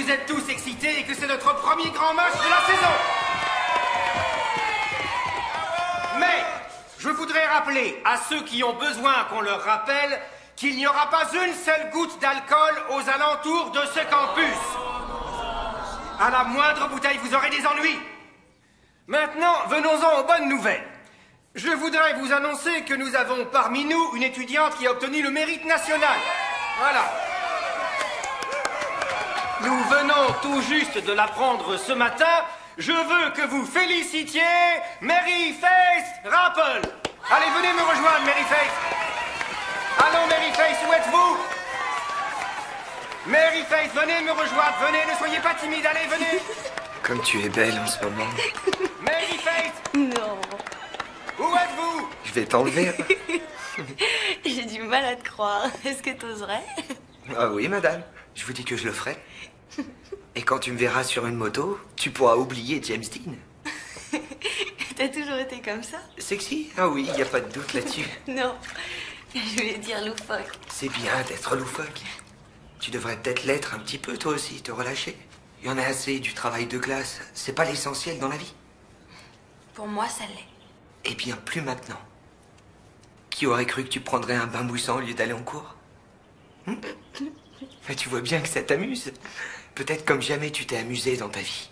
vous êtes tous excités et que c'est notre premier grand match de la saison. Mais je voudrais rappeler à ceux qui ont besoin qu'on leur rappelle qu'il n'y aura pas une seule goutte d'alcool aux alentours de ce campus. À la moindre bouteille, vous aurez des ennuis. Maintenant, venons-en aux bonnes nouvelles. Je voudrais vous annoncer que nous avons parmi nous une étudiante qui a obtenu le mérite national. Voilà. Nous venons tout juste de l'apprendre ce matin. Je veux que vous félicitiez Mary Faith Rappel. Allez, venez me rejoindre, Mary Faith. Allons, Mary Faith, où êtes-vous? Mary Faith, venez me rejoindre, venez, ne soyez pas timide, allez, venez. Comme tu es belle en ce moment. Mary Faith. Non. Où êtes-vous? Je vais t'enlever. J'ai du mal à te croire. Est-ce que t'oserais? Ah oui, madame. Je vous dis que je le ferai. Et quand tu me verras sur une moto, tu pourras oublier James Dean. T'as toujours été comme ça? Sexy? Ah oui, il n'y a pas de doute là-dessus. Non. Je voulais dire loufoque. C'est bien d'être loufoque. Tu devrais peut-être l'être un petit peu, toi aussi, te relâcher. Il y en a assez du travail de classe. C'est pas l'essentiel dans la vie. Pour moi, ça l'est. Eh bien, plus maintenant. Qui aurait cru que tu prendrais un bain moussant au lieu d'aller en cours? Mais tu vois bien que ça t'amuse. Peut-être comme jamais tu t'es amusé dans ta vie.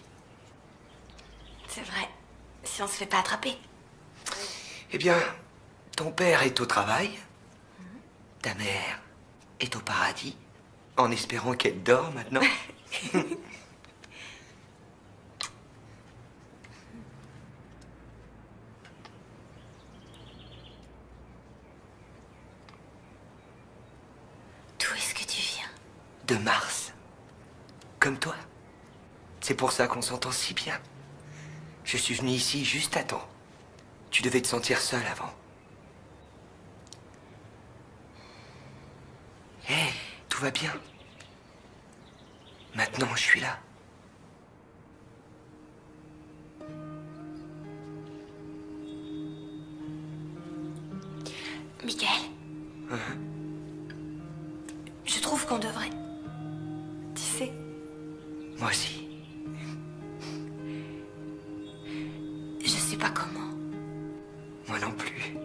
C'est vrai. Si on se fait pas attraper. Eh bien, ton père est au travail. Ta mère est au paradis. En espérant qu'elle dort maintenant. D'où est-ce que tu viens? De Mars. Comme toi. C'est pour ça qu'on s'entend si bien. Je suis venu ici juste à temps. Tu devais te sentir seul avant. Hé, tout va bien. Maintenant, je suis là. Michael? Je trouve qu'on devrait. Tu sais. Moi aussi. Je sais pas comment. Moi non plus.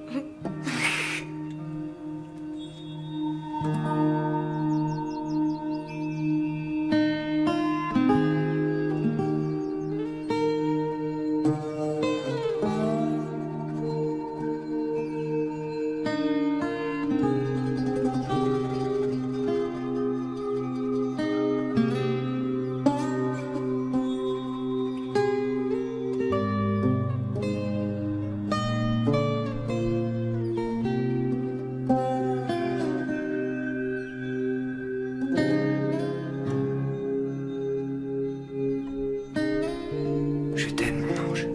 Je t'aime, mon ange.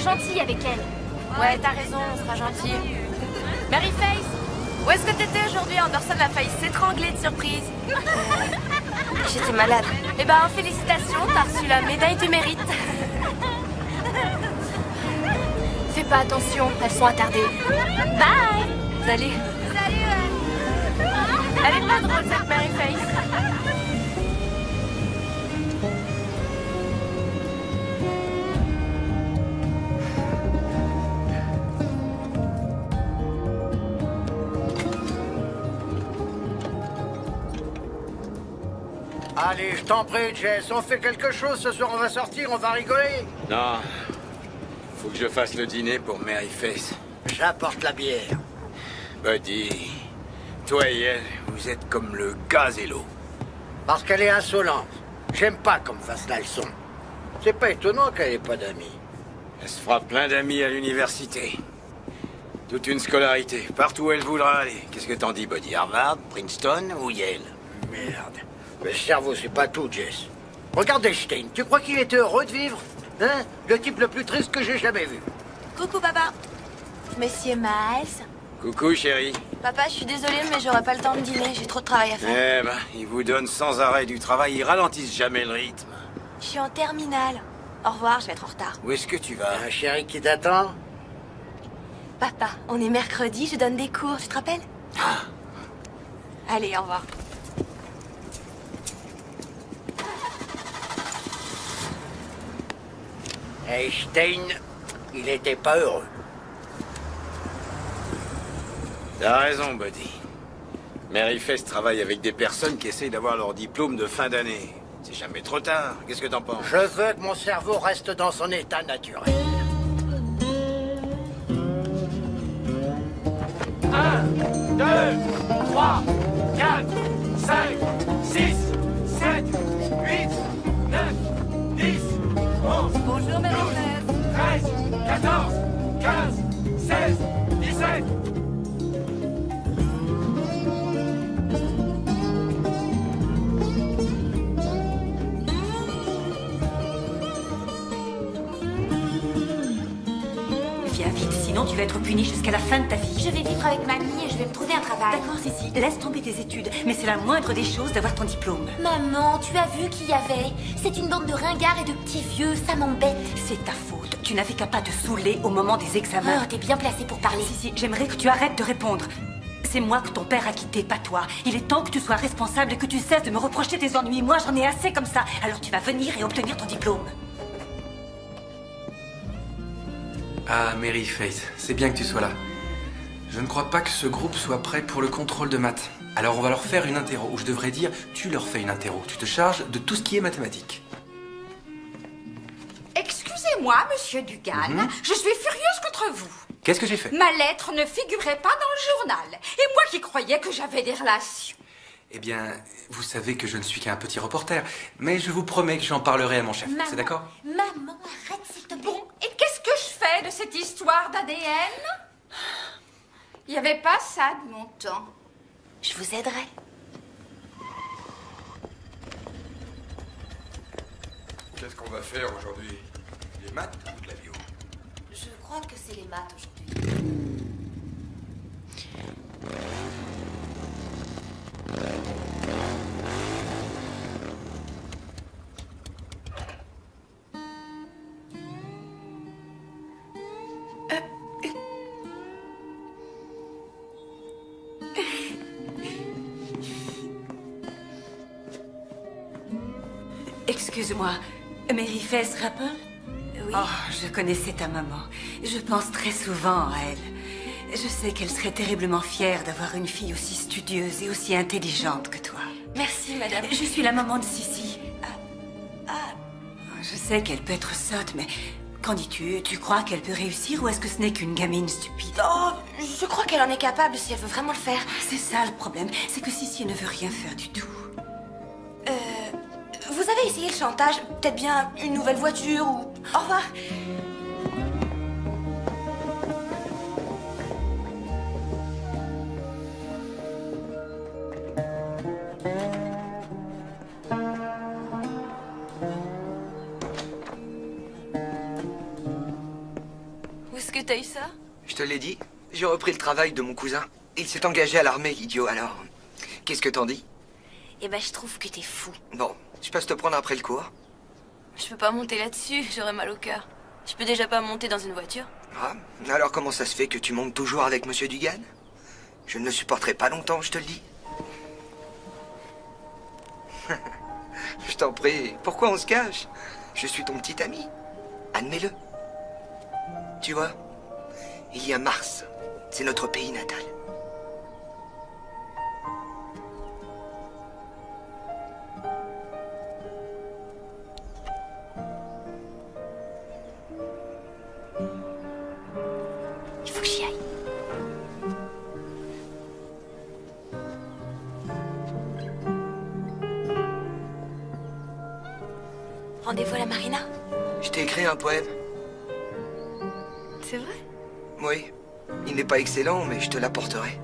gentil avec elle. Ouais, t'as raison, on sera gentil. Mary Faith, où est-ce que t'étais aujourd'hui? Anderson a failli s'étrangler de surprise. J'étais malade. Eh ben, félicitations, t'as reçu la médaille du mérite. Fais pas attention, elles sont attardées. Bye. Salut. Salut. Elle est pas drôle, cette Mary Faith. Allez, je t'en prie, Jess, on fait quelque chose ce soir, on va sortir, on va rigoler. Non. Faut que je fasse le dîner pour Mary Face. J'apporte la bière. Buddy, toi et elle, vous êtes comme le gaz et l'eau. Parce qu'elle est insolente. J'aime pas qu'on me fasse la leçon. C'est pas étonnant qu'elle ait pas d'amis. Elle se fera plein d'amis à l'université. Toute une scolarité, partout où elle voudra aller. Qu'est-ce que t'en dis, Buddy? Harvard, Princeton ou Yale? Merde. Le cerveau, c'est pas tout, Jess. Regarde Einstein, tu crois qu'il était heureux de vivre? Hein? Le type le plus triste que j'ai jamais vu. Coucou, papa. Monsieur Miles. Coucou, chérie. Papa, je suis désolée, mais j'aurai pas le temps de dîner. J'ai trop de travail à faire. Eh ben, ils vous donnent sans arrêt du travail, ils ralentissent jamais le rythme. Je suis en terminale. Au revoir, je vais être en retard. Où est-ce que tu vas? Un chéri qui t'attend? Papa, on est mercredi, je donne des cours, tu te rappelles? Allez, au revoir. Einstein, il était pas heureux. T'as raison, Buddy. Mary Face travaille avec des personnes qui essayent d'avoir leur diplôme de fin d'année. C'est jamais trop tard. Qu'est-ce que t'en penses? Je veux que mon cerveau reste dans son état naturel. 1, 2, 3, 4, 5, 6, 7, 8, 9, 10, 11, Bonjour, Marie-Thérèse. 13, 14, 15, 16, 17. Viens vite, sinon tu vas être puni jusqu'à la fin de ta vie. Je vais vivre avec mamie et je vais me trouver un travail. D'accord, Sissi, laisse tomber tes études, mais c'est la moindre des choses d'avoir ton diplôme. Maman, tu as vu qui y avait? C'est une bande de ringards et de petits vieux, ça m'embête. C'est ta faute. Tu n'avais qu'à pas te saouler au moment des examens. Oh, t'es bien placée pour parler. Sissi, j'aimerais que tu arrêtes de répondre. C'est moi que ton père a quitté, pas toi. Il est temps que tu sois responsable et que tu cesses de me reprocher tes ennuis. Moi, j'en ai assez comme ça. Alors tu vas venir et obtenir ton diplôme. Ah, Mary Face, c'est bien que tu sois là. Je ne crois pas que ce groupe soit prêt pour le contrôle de maths. Alors on va leur faire une interro, ou je devrais dire, tu leur fais une interro. Tu te charges de tout ce qui est mathématiques. Excusez-moi, monsieur Dugan, je suis furieuse contre vous. Qu'est-ce que j'ai fait? Ma lettre ne figurait pas dans le journal. Et moi qui croyais que j'avais des relations. Eh bien, vous savez que je ne suis qu'un petit reporter, mais je vous promets que j'en parlerai à mon chef, c'est d'accord? Maman, arrête s'il te plaît. Bon, et qu'est-ce que je fais de cette histoire d'ADN? Il n'y avait pas ça de mon temps. Je vous aiderai. Qu'est-ce qu'on va faire aujourd'hui? Les maths ou de la bio? Je crois que c'est les maths aujourd'hui. Excuse-moi, Mary Face Rapple? Oui. Oh, je connaissais ta maman. Je pense très souvent à elle. Je sais qu'elle serait terriblement fière d'avoir une fille aussi studieuse et aussi intelligente que toi. Merci, madame. Je suis la maman de Sissi. Je sais qu'elle peut être sotte, mais qu'en dis-tu? Tu crois qu'elle peut réussir ou est-ce que ce n'est qu'une gamine stupide? Oh, je crois qu'elle en est capable si elle veut vraiment le faire. C'est ça le problème, c'est que Sissi ne veut rien faire du tout. Vous avez essayé le chantage? Peut-être bien une nouvelle voiture ou... Au revoir. Où est-ce que t'as eu ça? Je te l'ai dit, j'ai repris le travail de mon cousin. Il s'est engagé à l'armée, idiot, alors... Qu'est-ce que t'en dis? Eh ben, je trouve que t'es fou. Bon, je passe te prendre après le cours. Je peux pas monter là-dessus, j'aurais mal au cœur. Je peux déjà pas monter dans une voiture. Ah, alors comment ça se fait que tu montes toujours avec Monsieur Dugan? Je ne le supporterai pas longtemps, je te le dis. Je t'en prie, pourquoi on se cache? Je suis ton petit ami. Admets-le. Tu vois, il y a Mars. C'est notre pays natal. rendez-vous à la marina? Je t'ai écrit un poème. C'est vrai? Oui. Il n'est pas excellent, mais je te l'apporterai.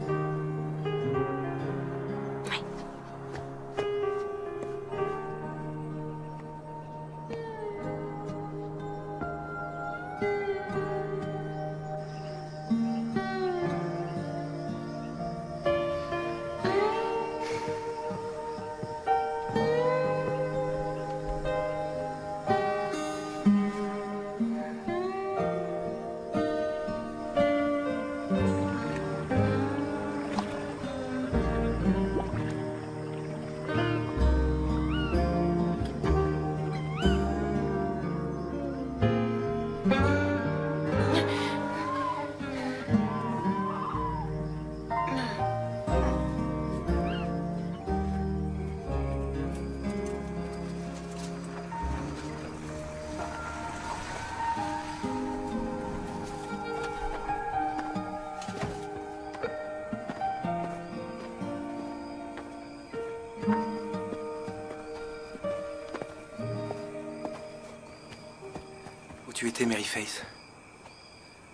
Où tu étais, Mary Face?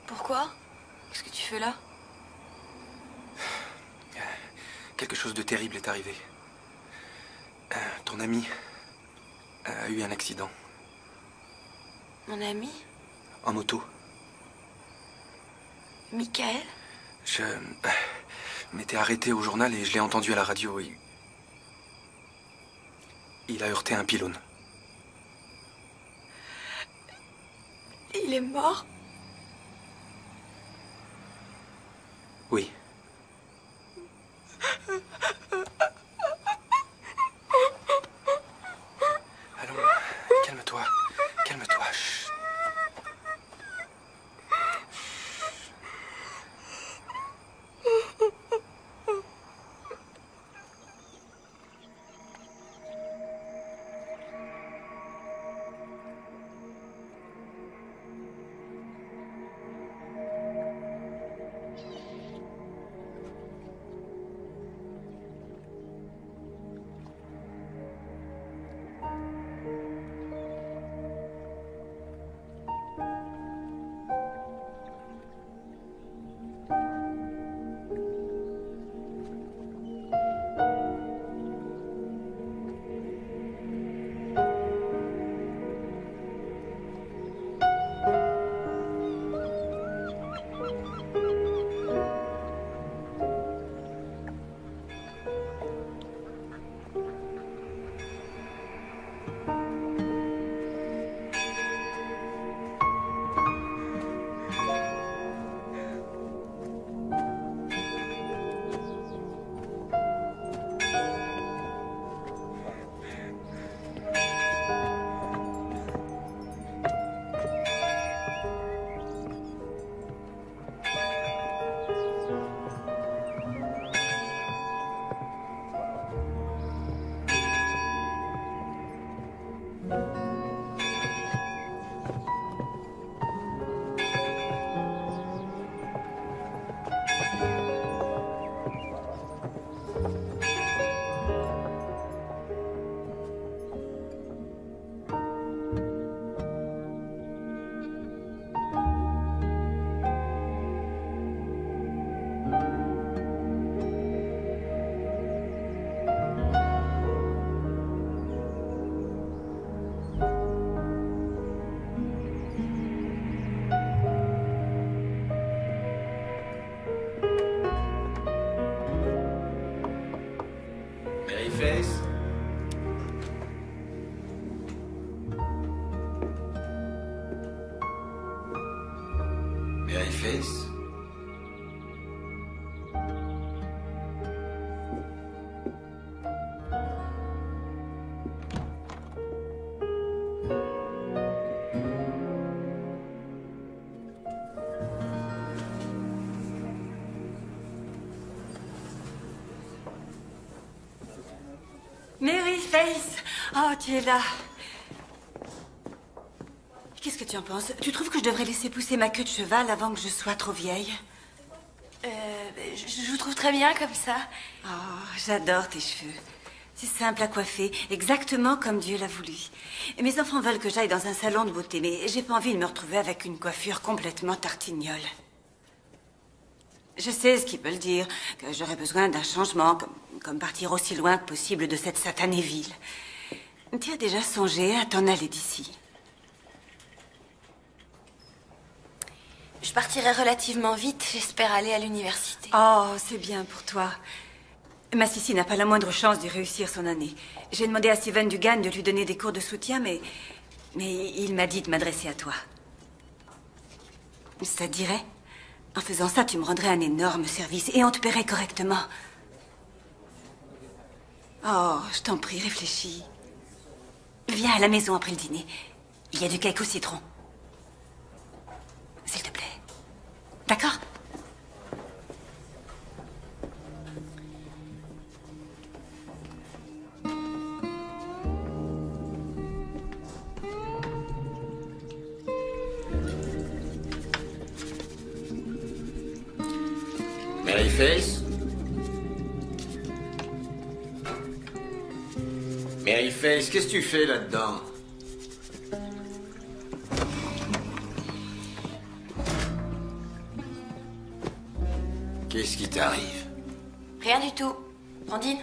Pourquoi? Qu'est-ce que tu fais là? Quelque chose de terrible est arrivé. Ton ami a eu un accident. Mon ami? En moto. Michael? Je m'étais arrêté au journal et je l'ai entendu à la radio. Il a heurté un pylône. Il est mort? Oui. Allons, calme-toi. Calme-toi. Chut. Face. Mary Face. Mary Face! Oh, tu es là. Qu'est-ce que tu en penses? Tu trouves que je devrais laisser pousser ma queue de cheval avant que je sois trop vieille? Je vous trouve très bien comme ça. Oh, j'adore tes cheveux. C'est simple à coiffer, exactement comme Dieu l'a voulu. Et mes enfants veulent que j'aille dans un salon de beauté, mais j'ai pas envie de me retrouver avec une coiffure complètement tartignole. Je sais ce qu'ils veulent dire, que j'aurais besoin d'un changement, comme partir aussi loin que possible de cette satanée ville. Tu as déjà songé à t'en aller d'ici? Je partirai relativement vite, j'espère aller à l'université. Oh, c'est bien pour toi. Ma Sissi n'a pas la moindre chance de réussir son année. J'ai demandé à Steven Dugan de lui donner des cours de soutien, mais il m'a dit de m'adresser à toi. Ça te dirait? En faisant ça, tu me rendrais un énorme service et on te paierait correctement. Oh, je t'en prie, réfléchis. Viens à la maison après le dîner. Il y a du cake au citron. S'il te plaît. D'accord? Maryface? Maryface, qu'est-ce que tu fais là-dedans? Qu'est-ce qui t'arrive? Rien du tout. Ondine?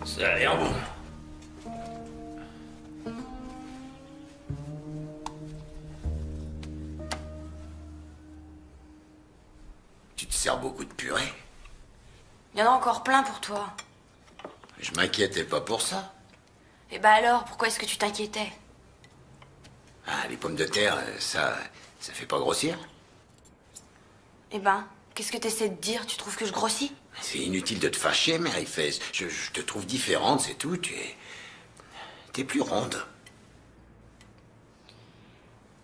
Ça a l'air bon. Tu te sers beaucoup de purée? Il y en a encore plein pour toi. Je m'inquiétais pas pour ça. Et bah alors, pourquoi est-ce que tu t'inquiétais? Ah, les pommes de terre, ça fait pas grossir? Eh ben, qu'est-ce que t'essaies de dire? Tu trouves que je grossis? C'est inutile de te fâcher, Maryface. Je te trouve différente, c'est tout. T'es plus ronde.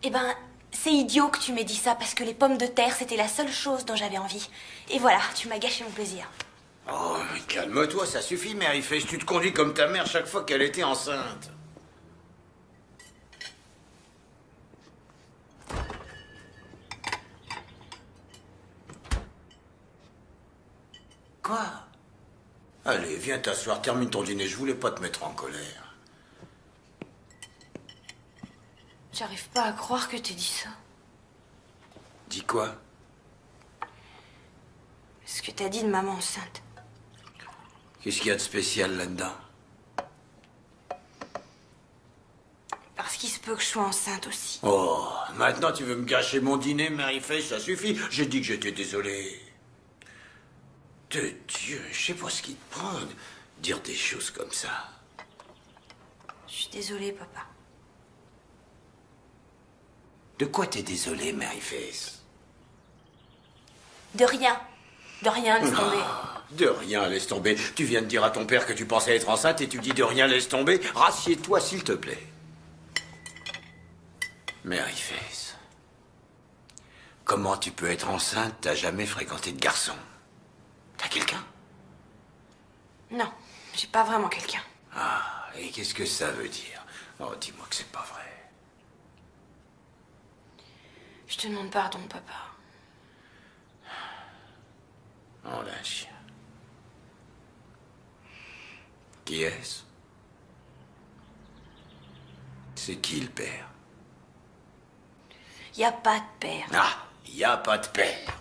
Eh ben, c'est idiot que tu m'aies dit ça parce que les pommes de terre, c'était la seule chose dont j'avais envie. Et voilà, tu m'as gâché mon plaisir. Oh, mais calme-toi, ça suffit, Maryface. Tu te conduis comme ta mère chaque fois qu'elle était enceinte. Quoi? Allez, viens t'asseoir, termine ton dîner. Je voulais pas te mettre en colère. J'arrive pas à croire que t'aies dit ça. Dis quoi? Ce que t'as dit de maman enceinte. Qu'est-ce qu'il y a de spécial là-dedans? Parce qu'il se peut que je sois enceinte aussi. Oh, maintenant tu veux me gâcher mon dîner, Maryface, ça suffit. J'ai dit que j'étais désolé. De Dieu, je sais pas ce qui te prend de dire des choses comme ça. Je suis désolée, papa. De quoi t'es désolé, Maryface? De rien. De rien, laisse tomber. De rien, laisse tomber. Tu viens de dire à ton père que tu pensais être enceinte et tu dis de rien, laisse tomber. Rassieds-toi, s'il te plaît. Maryface, comment tu peux être enceinte? T'as jamais fréquenté de garçon? T'as quelqu'un? Non, j'ai pas vraiment quelqu'un. Ah, et qu'est-ce que ça veut dire? Oh, dis-moi que c'est pas vrai. Je te demande pardon, papa. Oh, la chien. Qui est-ce? C'est qui le père? Y a pas de père. Ah, y a pas de père.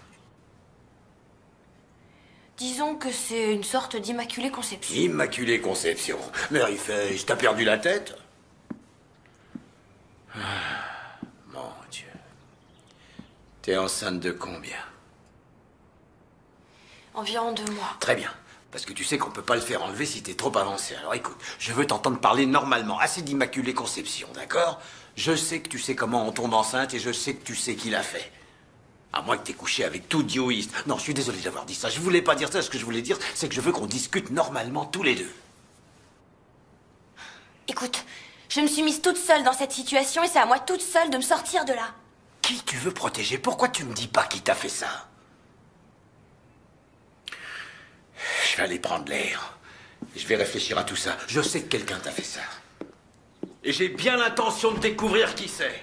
Disons que c'est une sorte d'immaculée conception. Immaculée conception. Maryface, t'as perdu la tête? Ah, mon Dieu. T'es enceinte de combien? Environ 2 mois. Très bien. Parce que tu sais qu'on peut pas le faire enlever si t'es trop avancé. Alors écoute, je veux t'entendre parler normalement. Assez d'immaculée conception, d'accord? Je sais que tu sais comment on tombe enceinte et je sais que tu sais qui l'a fait. À moins que t'aies couché avec tout dioïste. Non, je suis désolé d'avoir dit ça. Je voulais pas dire ça. Ce que je voulais dire, c'est que je veux qu'on discute normalement tous les deux. Écoute, je me suis mise toute seule dans cette situation et c'est à moi toute seule de me sortir de là. Qui tu veux protéger? Pourquoi tu me dis pas qui t'a fait ça? Je vais aller prendre l'air. Je vais réfléchir à tout ça. Je sais que quelqu'un t'a fait ça. Et j'ai bien l'intention de découvrir qui c'est.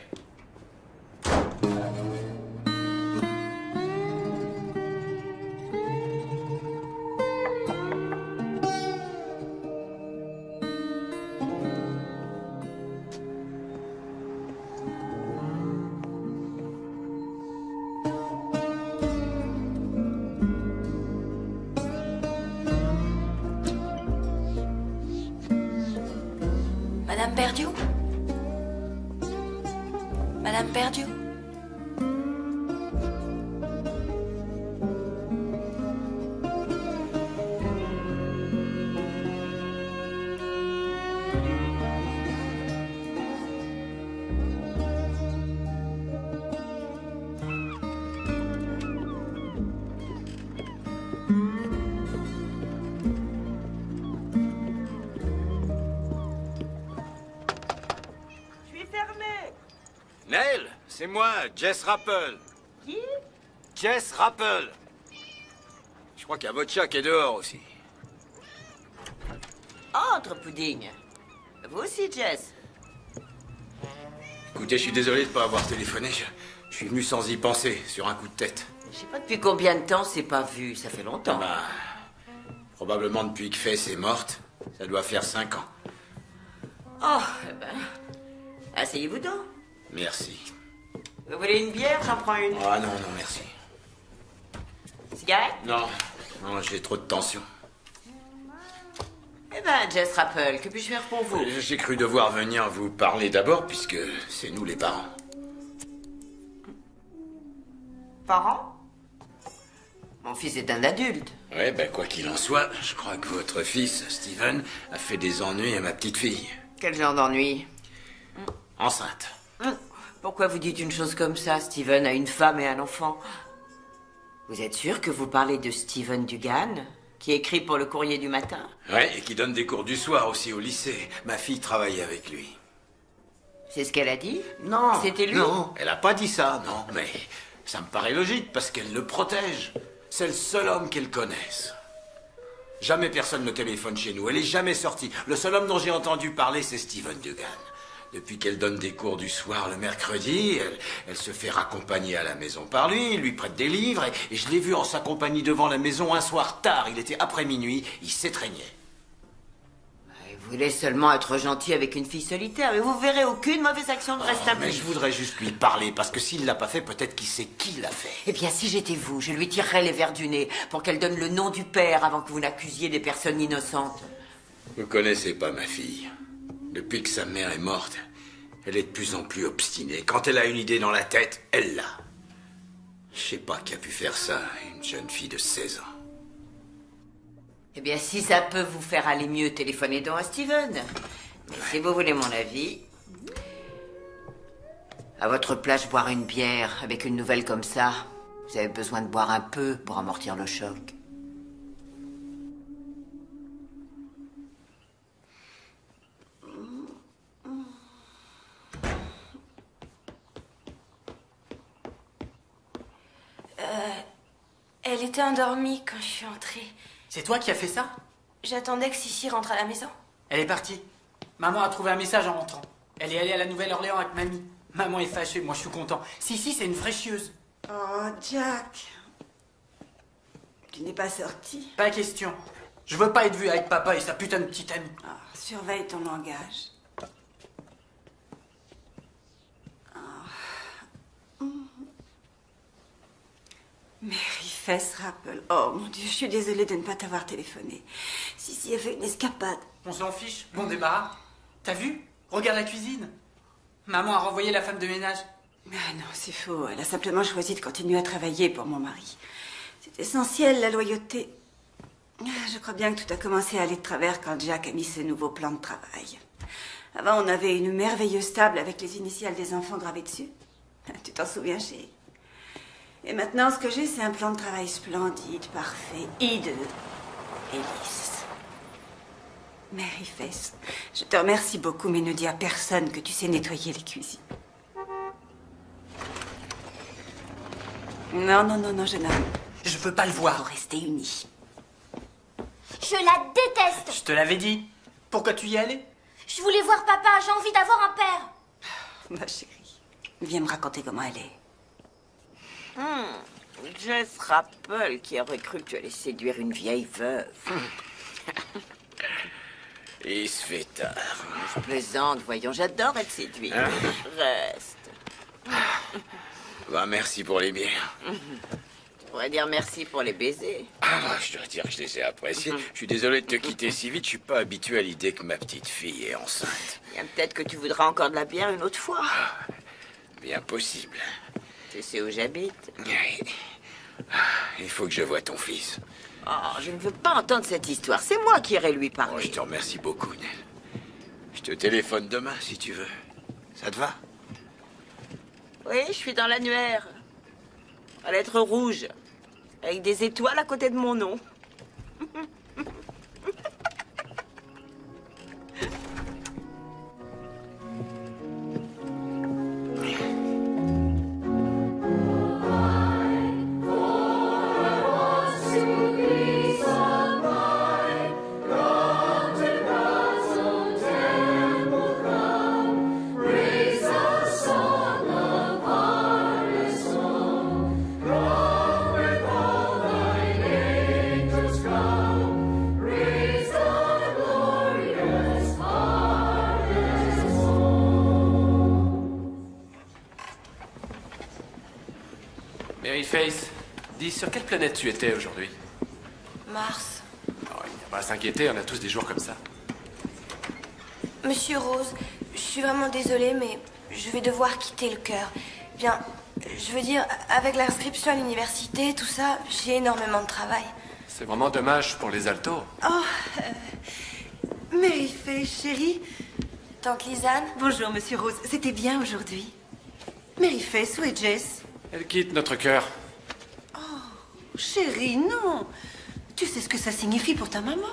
Madame Perdieu? Madame Perdieu? Neil, c'est moi, Jess Rappel. Qui? Jess Rappel. Je crois qu'il y a votre chat qui est dehors aussi. Entre, Pudding. Vous aussi, Jess. Écoutez, je suis désolé de ne pas avoir téléphoné. Je suis venu sans y penser, sur un coup de tête. Je sais pas depuis combien de temps c'est pas vu. Ça fait longtemps. Bah, probablement depuis que Fess est morte. Ça doit faire 5 ans. Oh, eh ben... Asseyez-vous donc. Merci. Vous voulez une bière? J'en prends une. Ah non, non, merci. Cigarette? Non, non, j'ai trop de tension. Eh ben, Jess Rappel, que puis-je faire pour vous? J'ai cru devoir venir vous parler d'abord, puisque c'est nous les parents. Parents? Mon fils est un adulte. Ouais, ben quoi qu'il en soit, je crois que votre fils, Steven, a fait des ennuis à ma petite fille. Quel genre d'ennui? Enceinte. Pourquoi vous dites une chose comme ça? Steven a une femme et un enfant. Vous êtes sûr que vous parlez de Steven Dugan, qui écrit pour le Courrier du matin? Ouais, et qui donne des cours du soir aussi au lycée. Ma fille travaille avec lui. C'est ce qu'elle a dit? Non. C'était lui? Non, elle a pas dit ça, non. Mais ça me paraît logique, parce qu'elle le protège. C'est le seul homme qu'elle connaisse. Jamais personne ne téléphone chez nous. Elle est jamais sortie. Le seul homme dont j'ai entendu parler, c'est Steven Dugan. Depuis qu'elle donne des cours du soir le mercredi, elle se fait raccompagner à la maison par lui, il lui prête des livres, et je l'ai vu en sa compagnie devant la maison un soir tard. Il était après minuit, il s'étreignait. Il voulait seulement être gentil avec une fille solitaire, mais vous verrez aucune mauvaise action ne reste à Mais je voudrais juste lui parler, parce que s'il l'a pas fait, peut-être qu'il sait qui l'a fait. Eh bien, si j'étais vous, je lui tirerais les verres du nez pour qu'elle donne le nom du père avant que vous n'accusiez des personnes innocentes. Vous connaissez pas ma fille. Depuis que sa mère est morte, elle est de plus en plus obstinée. Quand elle a une idée dans la tête, elle l'a. Je sais pas qui a pu faire ça, une jeune fille de 16 ans. Eh bien, si ça peut vous faire aller mieux, téléphonez donc à Steven. Mais si vous voulez mon avis, à votre place, boire une bière avec une nouvelle comme ça, vous avez besoin de boire un peu pour amortir le choc. Elle était endormie quand je suis entrée. C'est toi qui as fait ça? J'attendais que Sissi rentre à la maison. Elle est partie. Maman a trouvé un message en rentrant. Elle est allée à la Nouvelle-Orléans avec mamie. Maman est fâchée, moi je suis content. Si, c'est une fraîchieuse. Oh, Jack. Tu n'es pas sorti? Pas question. Je veux pas être vu avec papa et sa putain de petite amie. Oh, surveille ton langage. Mary Fess Rappel. Oh mon Dieu, je suis désolée de ne pas t'avoir téléphoné. Sissi a fait une escapade. On s'en fiche, bon débarras. T'as vu? Regarde la cuisine. Maman a renvoyé la femme de ménage. Ah non, c'est faux. Elle a simplement choisi de continuer à travailler pour mon mari. C'est essentiel, la loyauté. Je crois bien que tout a commencé à aller de travers quand Jack a mis ce nouveau plan de travail. Avant, on avait une merveilleuse table avec les initiales des enfants gravées dessus. Tu t'en souviens, chérie? Et maintenant, ce que j'ai, c'est un plan de travail splendide, parfait, hideux et lisse. Mary Fess, je te remercie beaucoup, mais ne dis à personne que tu sais nettoyer les cuisines. Non, jeune homme. Je veux pas le voir. Faut rester unis. Je la déteste. Je te l'avais dit. Pourquoi tu y allais? Je voulais voir papa, j'ai envie d'avoir un père. Ma chérie, viens me raconter comment elle est. Jess Rappel qui aurait cru que tu allais séduire une vieille veuve. Il se fait tard. Je plaisante, voyons, j'adore être séduite. Hein? Reste. Bah, merci pour les bières. pourrais dire merci pour les baisers. Ah, je dois dire que je les ai appréciés. Je suis désolé de te quitter si vite. Je suis pas habitué à l'idée que ma petite fille est enceinte. Bien, peut-être que tu voudras encore de la bière une autre fois. Bien possible. Tu sais où j'habite? Oui. Il faut que je voie ton fils. Oh, je ne veux pas entendre cette histoire. C'est moi qui irai lui parler. Oh, je te remercie beaucoup, Nell. Je te téléphone demain, si tu veux. Ça te va? Oui, je suis dans l'annuaire. À lettres rouges. Avec des étoiles à côté de mon nom. Maryface, dis, sur quelle planète tu étais aujourd'hui? Mars. Oh, il n'y a pas à s'inquiéter, on a tous des jours comme ça. Monsieur Rose, je suis vraiment désolée, mais je vais devoir quitter le chœur. Bien, je veux dire, avec l'inscription à l'université, tout ça, j'ai énormément de travail. C'est vraiment dommage pour les altos. Oh, Maryface, chérie. Tante Lisanne. Bonjour, monsieur Rose. C'était bien aujourd'hui. Maryface, où est Jess? Elle quitte notre cœur. Chérie, non. Tu sais ce que ça signifie pour ta maman.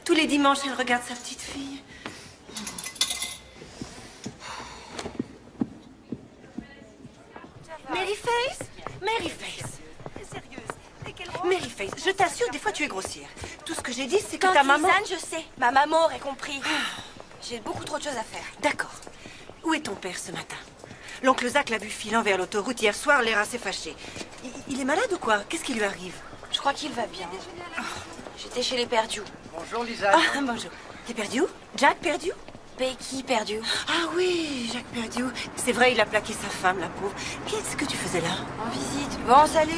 Tous les dimanches, elle regarde sa petite fille. Maryface? Maryface. Maryface, je t'assure, des fois tu es grossière. Tout ce que j'ai dit, c'est que Tante ta maman... Lisanne, je sais. Ma maman aurait compris. J'ai beaucoup trop de choses à faire. D'accord. Où est ton père ce matin? L'oncle Zach l'a vu filant vers l'autoroute hier soir, l'air assez fâché. Il est malade ou quoi? Qu'est-ce qui lui arrive? Je crois qu'il va bien. J'étais chez les Perdus. Bonjour, Lisa. Ah, bonjour. Les Perdus? Jack Perdue? Becky Perdue. Ah oui, Jack Perdue. C'est vrai, il a plaqué sa femme, la pauvre. Qu'est-ce que tu faisais là? En visite. Bon, salut.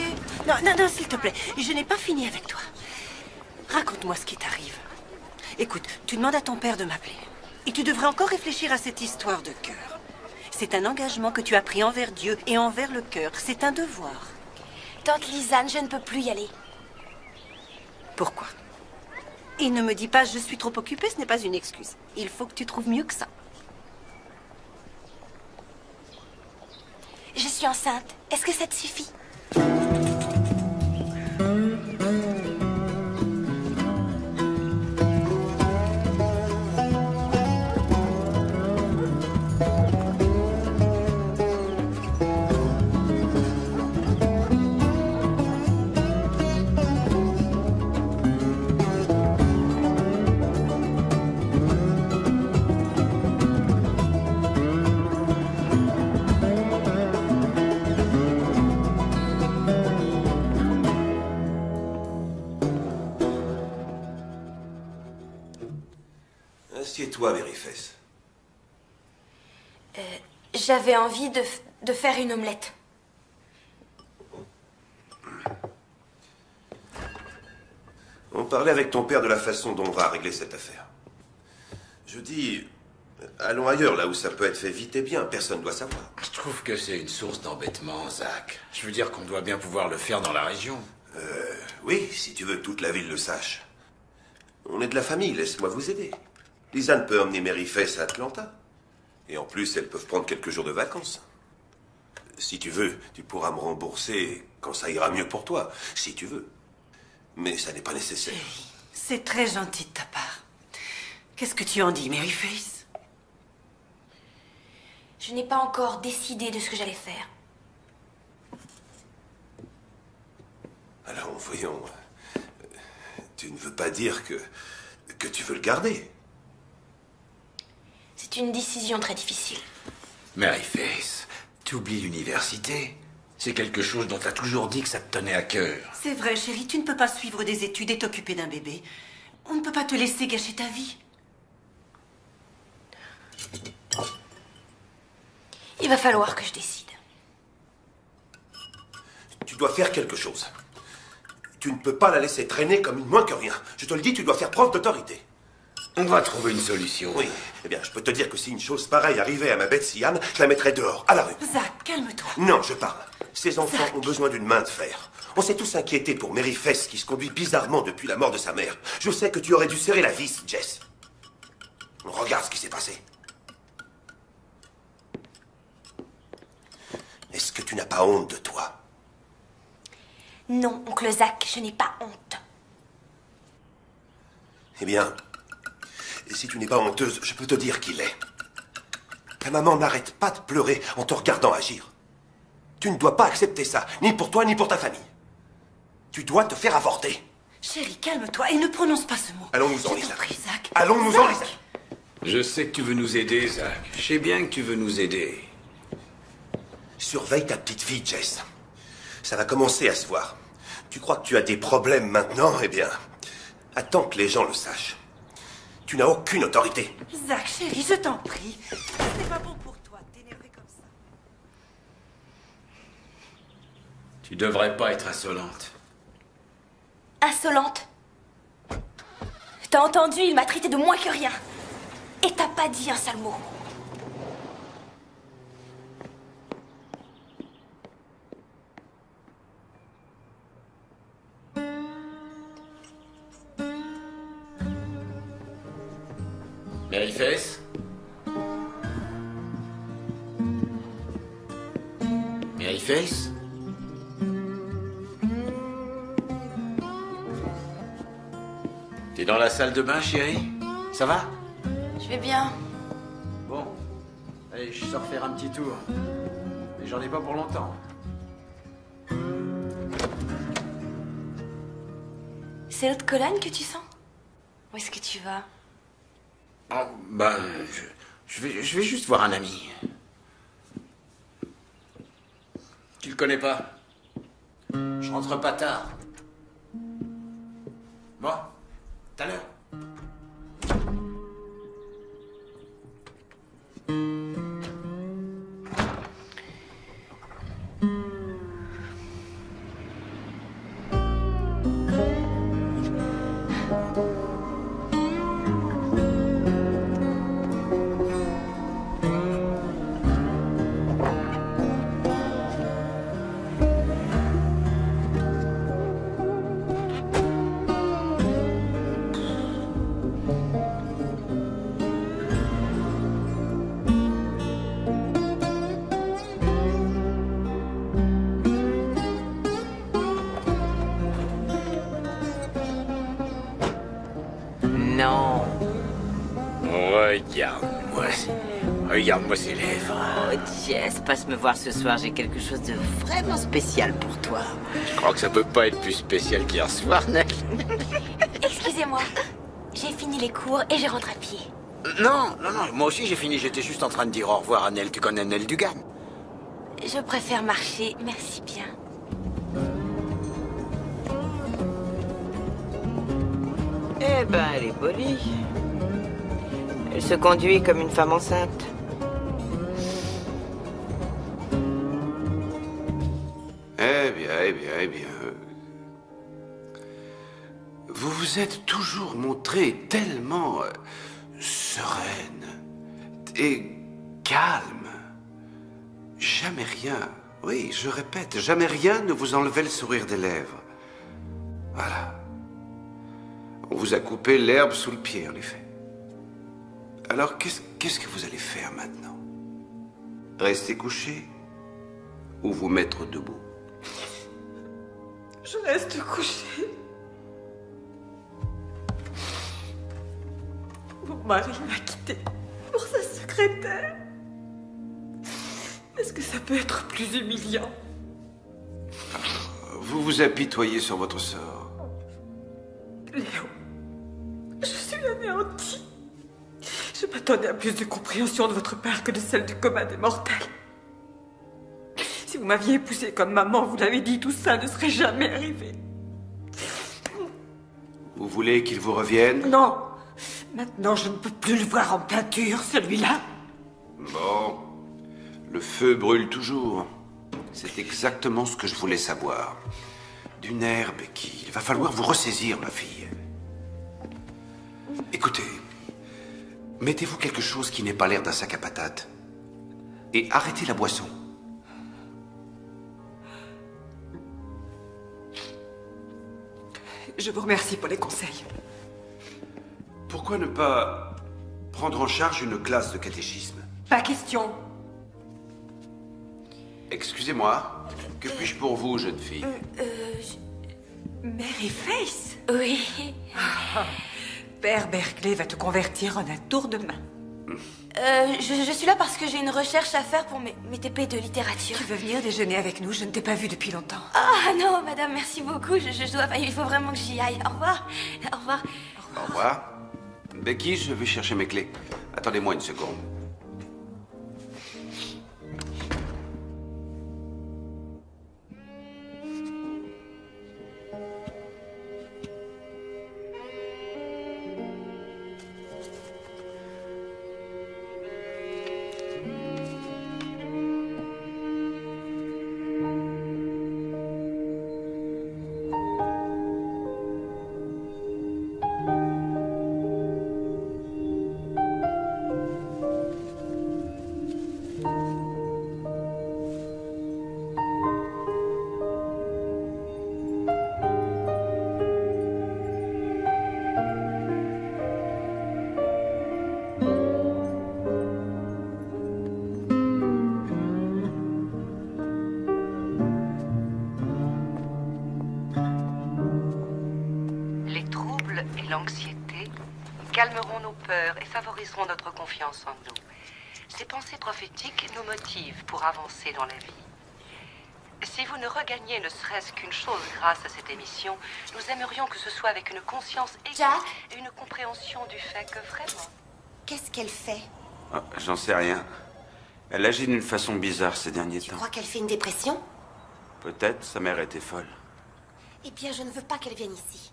Non, non, non, s'il te plaît. Je n'ai pas fini avec toi. Raconte-moi ce qui t'arrive. Écoute, tu demandes à ton père de m'appeler. Et tu devrais encore réfléchir à cette histoire de cœur. C'est un engagement que tu as pris envers Dieu et envers le cœur. C'est un devoir. Tante Lisanne, je ne peux plus y aller. Pourquoi? Et ne me dis pas « je suis trop occupée », ce n'est pas une excuse. Il faut que tu trouves mieux que ça. Je suis enceinte. Est-ce que ça te suffit? Assieds-toi, Maryface. J'avais envie de faire une omelette. On parlait avec ton père de la façon dont on va régler cette affaire. Je dis, allons ailleurs, là où ça peut être fait vite et bien. Personne ne doit savoir. Je trouve que c'est une source d'embêtement, Zach. Je veux dire qu'on doit bien pouvoir le faire dans la région. Oui, si tu veux que toute la ville le sache. On est de la famille, laisse-moi vous aider. Lisanne peut emmener Maryface à Atlanta. Et en plus, elles peuvent prendre quelques jours de vacances. Si tu veux, tu pourras me rembourser quand ça ira mieux pour toi, si tu veux. Mais ça n'est pas nécessaire. C'est très gentil de ta part. Qu'est-ce que tu en dis, Maryface? Je n'ai pas encore décidé de ce que j'allais faire. Alors, voyons. Tu ne veux pas dire que tu veux le garder? C'est une décision très difficile. Maryface, tu oublies l'université. C'est quelque chose dont tu as toujours dit que ça te tenait à cœur. C'est vrai, chérie, tu ne peux pas suivre des études et t'occuper d'un bébé. On ne peut pas te laisser gâcher ta vie. Il va falloir que je décide. Tu tu dois faire quelque chose. Tu ne peux pas la laisser traîner comme une moins que rien. Je te le dis, tu dois faire preuve d'autorité. On va trouver une solution. Oui. Eh bien, je peux te dire que si une chose pareille arrivait à ma Betsy Ann, je la mettrais dehors, à la rue. Zach, calme-toi. Non, je parle. Ces enfants ont besoin d'une main de fer. On s'est tous inquiétés pour Mary Fess, qui se conduit bizarrement depuis la mort de sa mère. Je sais que tu aurais dû serrer la vis, Jess. Regarde ce qui s'est passé. Est-ce que tu n'as pas honte de toi? Non, oncle Zach, je n'ai pas honte. Eh bien, si tu n'es pas honteuse, je peux te dire qu'il est. Ta maman n'arrête pas de pleurer en te regardant agir. Tu ne dois pas accepter ça, ni pour toi, ni pour ta famille. Tu dois te faire avorter. Chérie, calme-toi et ne prononce pas ce mot. Allons-nous-en, Je Lisa. t'en prie, Zach. Allons-nous-en, Zach. Lisa. Je sais que tu veux nous aider, Zach. Je sais bien que tu veux nous aider. Surveille ta petite fille, Jess. Ça va commencer à se voir. Tu crois que tu as des problèmes maintenant? Eh bien, attends que les gens le sachent. Tu n'as aucune autorité. Zach, chérie, je t'en prie. Ce n'est pas bon pour toi de t'énerver comme ça. Tu devrais pas être insolente. Insolente. T'as entendu, il m'a traité de moins que rien. Et t'as pas dit un seul mot. Mary Fess? Mary Fess? T'es dans la salle de bain, chérie? Ça va? Je vais bien. Bon. Allez, je sors faire un petit tour. Mais j'en ai pas pour longtemps. C'est l'autre colonne que tu sens? Où est-ce que tu vas? Oh, ben, je vais juste voir un ami. Tu le connais pas? Je rentre pas tard. Bon, tout à l'heure. Non. Regarde-moi ces lèvres. Oh, Jess, passe me voir ce soir. J'ai quelque chose de vraiment spécial pour toi. Je crois que ça peut pas être plus spécial qu'hier soir, Nell. Excusez-moi. J'ai fini les cours et je rentre à pied. Non, moi aussi j'ai fini. J'étais juste en train de dire au revoir à Nell. Tu connais Nell Dugan? Je préfère marcher, merci bien. Eh ben, elle est polie. Elle se conduit comme une femme enceinte. Eh bien. Vous vous êtes toujours montré tellement sereine et calme. Jamais rien, oui, je répète, jamais rien ne vous enlevait le sourire des lèvres. Voilà. On vous a coupé l'herbe sous le pied, en effet. Alors, qu'est-ce que vous allez faire maintenant? Rester couché ou vous mettre debout? Je reste couchée. Mon mari m'a quittée pour sa secrétaire. Est-ce que ça peut être plus humiliant? Vous vous apitoyez sur votre sort. Léo, je suis anéantie. Je m'attendais à plus de compréhension de votre part que de celle du commun des mortels. Si vous m'aviez épousée comme maman, vous l'avez dit, tout ça ne serait jamais arrivé. Vous voulez qu'il vous revienne? Non. Maintenant, je ne peux plus le voir en peinture, celui-là. Bon. Le feu brûle toujours. C'est exactement ce que je voulais savoir. Du nerf, Becky. Il va falloir vous ressaisir, ma fille. Écoutez, mettez-vous quelque chose qui n'ait pas l'air d'un sac à patates. Et arrêtez la boisson. Je vous remercie pour les conseils. Pourquoi ne pas prendre en charge une classe de catéchisme? Pas question. Excusez-moi, que puis-je pour vous, jeune fille? Mary Face? Oui. Père Berkeley va te convertir en un tour de main. Je suis là parce que j'ai une recherche à faire pour mes TP de littérature. Tu veux venir déjeuner avec nous? Je ne t'ai pas vu depuis longtemps. Ah non, madame, merci beaucoup. Je dois... Il faut vraiment que j'y aille. Au revoir. Au revoir. Au revoir. Becky, je vais chercher mes clés. Attendez-moi une seconde. L'anxiété calmeront nos peurs et favoriseront notre confiance en nous. Ces pensées prophétiques nous motivent pour avancer dans la vie. Si vous ne regagnez ne serait-ce qu'une chose grâce à cette émission, nous aimerions que ce soit avec une conscience aiguë et une compréhension du fait que vraiment... Qu'est-ce qu'elle fait? Oh, j'en sais rien. Elle agit d'une façon bizarre ces derniers temps. Tu crois qu'elle fait une dépression? Peut-être, sa mère était folle. Eh bien, je ne veux pas qu'elle vienne ici.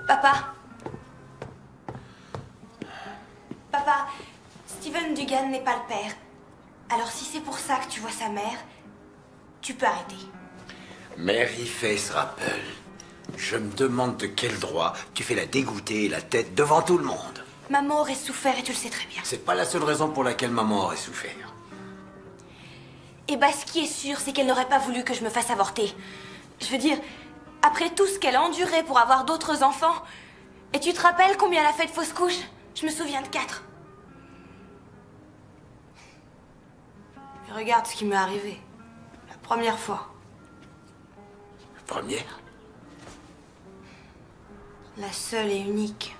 Papa. Papa, Steven Dugan n'est pas le père. Alors si c'est pour ça que tu vois sa mère, tu peux arrêter. Mary Face Rappel, je me demande de quel droit tu fais la dégoûter la tête devant tout le monde. Maman aurait souffert et tu le sais très bien. C'est pas la seule raison pour laquelle maman aurait souffert. Et bah ce qui est sûr, c'est qu'elle n'aurait pas voulu que je me fasse avorter. Je veux dire, après tout ce qu'elle a enduré pour avoir d'autres enfants, et tu te rappelles combien elle a fait de fausses couches? Je me souviens de 4. Et regarde ce qui m'est arrivé. La première fois. La première? La seule et unique.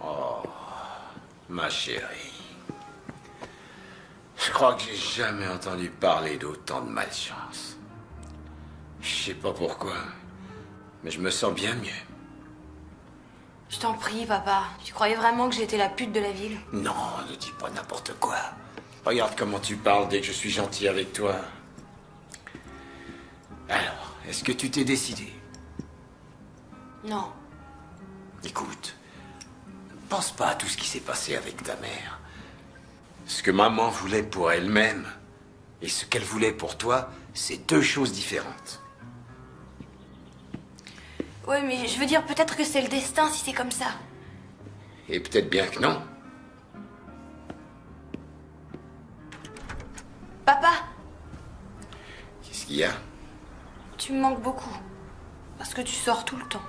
Oh, ma chérie. Je crois que j'ai jamais entendu parler d'autant de malchance. Je sais pas pourquoi, mais je me sens bien mieux. Je t'en prie, papa. Tu croyais vraiment que j'étais la pute de la ville? Non, ne dis pas n'importe quoi. Regarde comment tu parles dès que je suis gentil avec toi. Alors, est-ce que tu t'es décidé? Non. Écoute, ne pense pas à tout ce qui s'est passé avec ta mère. Ce que maman voulait pour elle-même et ce qu'elle voulait pour toi, c'est 2 choses différentes. Ouais, mais je veux dire, peut-être que c'est le destin si c'est comme ça. Et peut-être bien que non. Papa, Qu'est-ce qu'il y a? tu me manques beaucoup. Parce que tu sors tout le temps.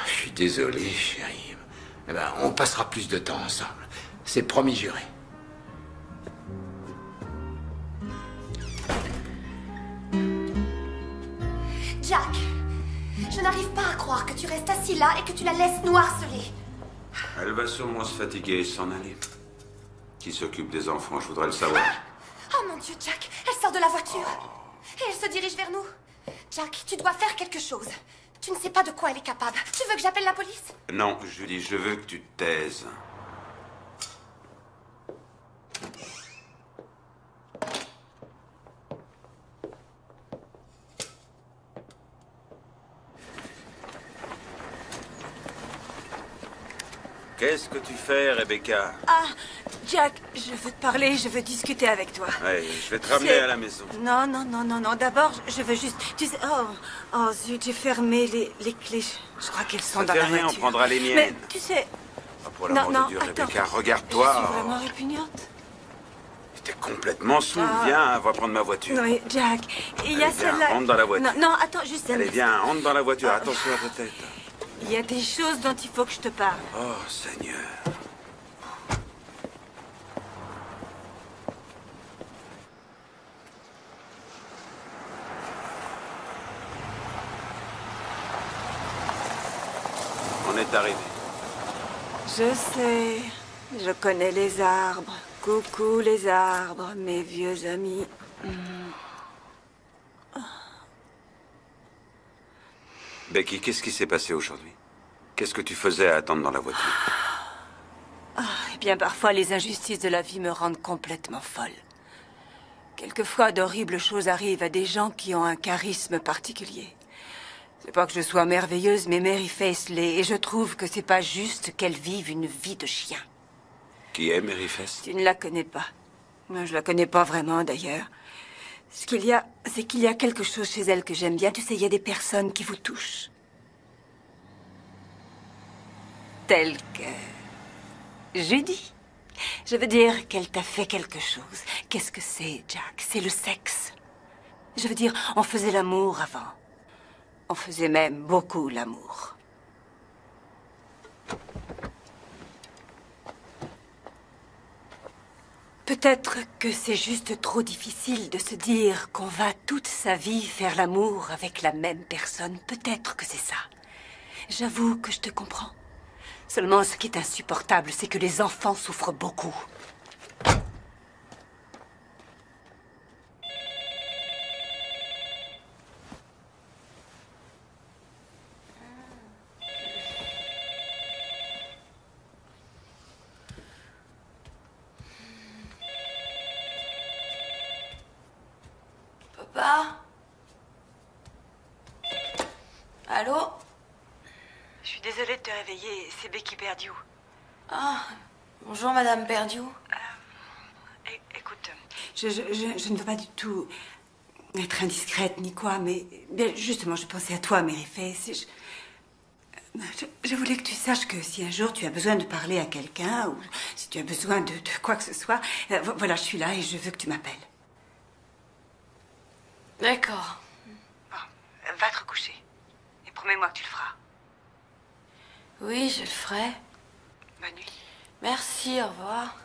Je suis désolé, chérie. Eh ben, on passera plus de temps ensemble. C'est promis juré. Jack, je n'arrive pas à croire que tu restes assis là et que tu la laisses nous harceler. Elle va sûrement se fatiguer et s'en aller. Qui s'occupe des enfants, je voudrais le savoir. Oh mon Dieu, Jack, elle sort de la voiture. Et elle se dirige vers nous. Jack, tu dois faire quelque chose. Tu ne sais pas de quoi elle est capable. Tu veux que j'appelle la police? Non, Julie, je veux que tu te taises. Qu'est-ce que tu fais, Rebecca? Ah, Jack, je veux te parler, je veux discuter avec toi. Ouais, je vais te ramener à la maison. Non, non, non, non, non. D'abord, je veux juste... Tu sais... Oh, zut, j'ai fermé les clés. Je crois qu'elles sont Ça dans fait la rien, voiture. on prendra les miennes. Mais, tu sais... Oh, pour l'amour de Dieu, attends. Rebecca, Je regarde-toi. suis vraiment répugnante. T'es complètement saoul. Ah. Viens, on va prendre ma voiture. Oui, Jack, il y a Allez, viens, celle-là... rentre dans la voiture. Non, non, attends, juste... Allez, viens, rentre dans la voiture. Attention à ta tête. Il y a des choses dont il faut que je te parle. Oh, Seigneur. On est arrivé. Je sais, je connais les arbres. Coucou les arbres, mes vieux amis. Becky, qu'est-ce qui s'est passé aujourd'hui? Qu'est-ce que tu faisais à attendre dans la voiture? Eh bien, parfois, les injustices de la vie me rendent complètement folle. Quelquefois, d'horribles choses arrivent à des gens qui ont un charisme particulier. C'est pas que je sois merveilleuse, mais Mary Faith l'est, et je trouve que c'est pas juste qu'elle vive une vie de chien. Qui est Mary Faith? Tu ne la connais pas. Je la connais pas vraiment, d'ailleurs. Ce qu'il y a, c'est qu'il y a quelque chose chez elle que j'aime bien. Tu sais, il y a des personnes qui vous touchent. Telles que... Judy. Je veux dire qu'elle t'a fait quelque chose. Qu'est-ce que c'est, Jack? C'est le sexe. Je veux dire, on faisait l'amour avant. On faisait même beaucoup l'amour. Peut-être que c'est juste trop difficile de se dire qu'on va toute sa vie faire l'amour avec la même personne. Peut-être que c'est ça. J'avoue que je te comprends. Seulement, ce qui est insupportable, c'est que les enfants souffrent beaucoup. Papa? Allô? Je suis désolée de te réveiller, c'est Becky Perdieu. Ah, bonjour Madame Perdieu. Écoute, je ne veux pas du tout être indiscrète ni quoi, mais bien, justement, je pensais à toi, Mary Faith. Je voulais que tu saches que si un jour tu as besoin de parler à quelqu'un, ou si tu as besoin de quoi que ce soit, voilà, je suis là et je veux que tu m'appelles. D'accord. Bon, va te recoucher. Et promets-moi que tu le feras. Oui, je le ferai. Bonne nuit. Merci, au revoir.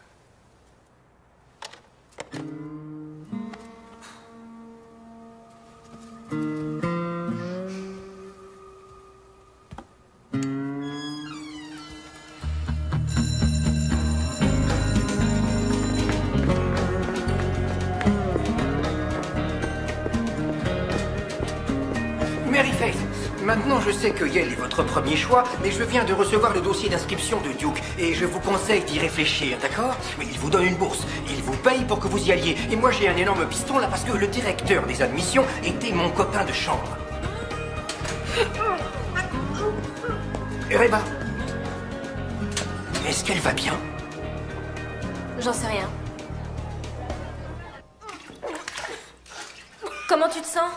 Mary Faith, maintenant je sais que Yale est votre premier choix, mais je viens de recevoir le dossier d'inscription de Duke et je vous conseille d'y réfléchir, d'accord? Mais il vous donne une bourse, il vous paye pour que vous y alliez. Et moi j'ai un énorme piston là parce que le directeur des admissions était mon copain de chambre. Reba, est-ce qu'elle va bien? J'en sais rien. Comment tu te sens?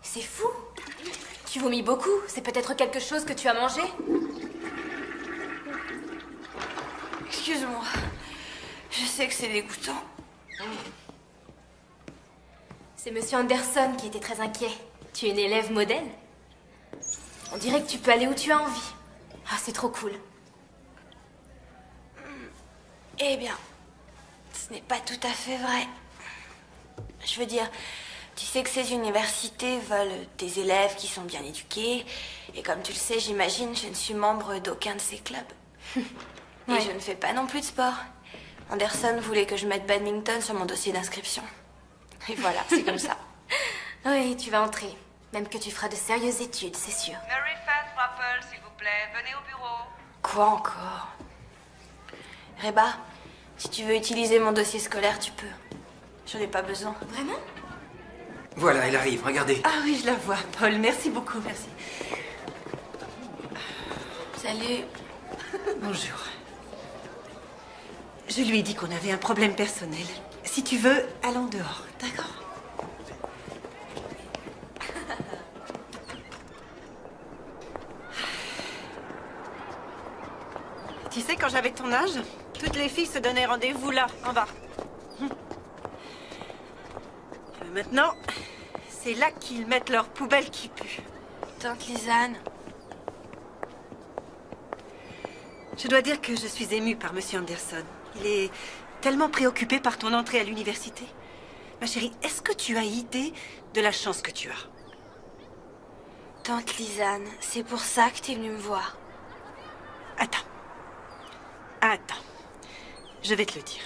C'est fou. Tu vomis beaucoup. C'est peut-être quelque chose que tu as mangé? Excuse-moi. Je sais que c'est dégoûtant. C'est Monsieur Anderson qui était très inquiet. Tu es une élève modèle. On dirait que tu peux aller où tu as envie. Ah, c'est trop cool. Eh bien, ce n'est pas tout à fait vrai. Je veux dire, tu sais que ces universités veulent des élèves qui sont bien éduqués. Et comme tu le sais, j'imagine, je ne suis membre d'aucun de ces clubs. Et je ne fais pas non plus de sport. Anderson voulait que je mette badminton sur mon dossier d'inscription. Et voilà, c'est comme ça. Oui, tu vas entrer. Même que tu feras de sérieuses études, c'est sûr. Mary Faith Ruffle, s'il vous plaît, venez au bureau. Quoi encore? Reba, si tu veux utiliser mon dossier scolaire, tu peux. J'en ai pas besoin. Vraiment? Voilà, elle arrive, regardez. Ah oui, je la vois, Paul. Merci beaucoup, merci. Salut. Bonjour. Je lui ai dit qu'on avait un problème personnel. Si tu veux, allons dehors, d'accord? Tu sais, quand j'avais ton âge, toutes les filles se donnaient rendez-vous là, en bas. Maintenant, c'est là qu'ils mettent leurs poubelles qui puent. Tante Lisanne. Je dois dire que je suis émue par Monsieur Anderson. Il est tellement préoccupé par ton entrée à l'université. Ma chérie, est-ce que tu as idée de la chance que tu as? Tante Lisanne, c'est pour ça que t'es venue me voir. Attends. Je vais te le dire.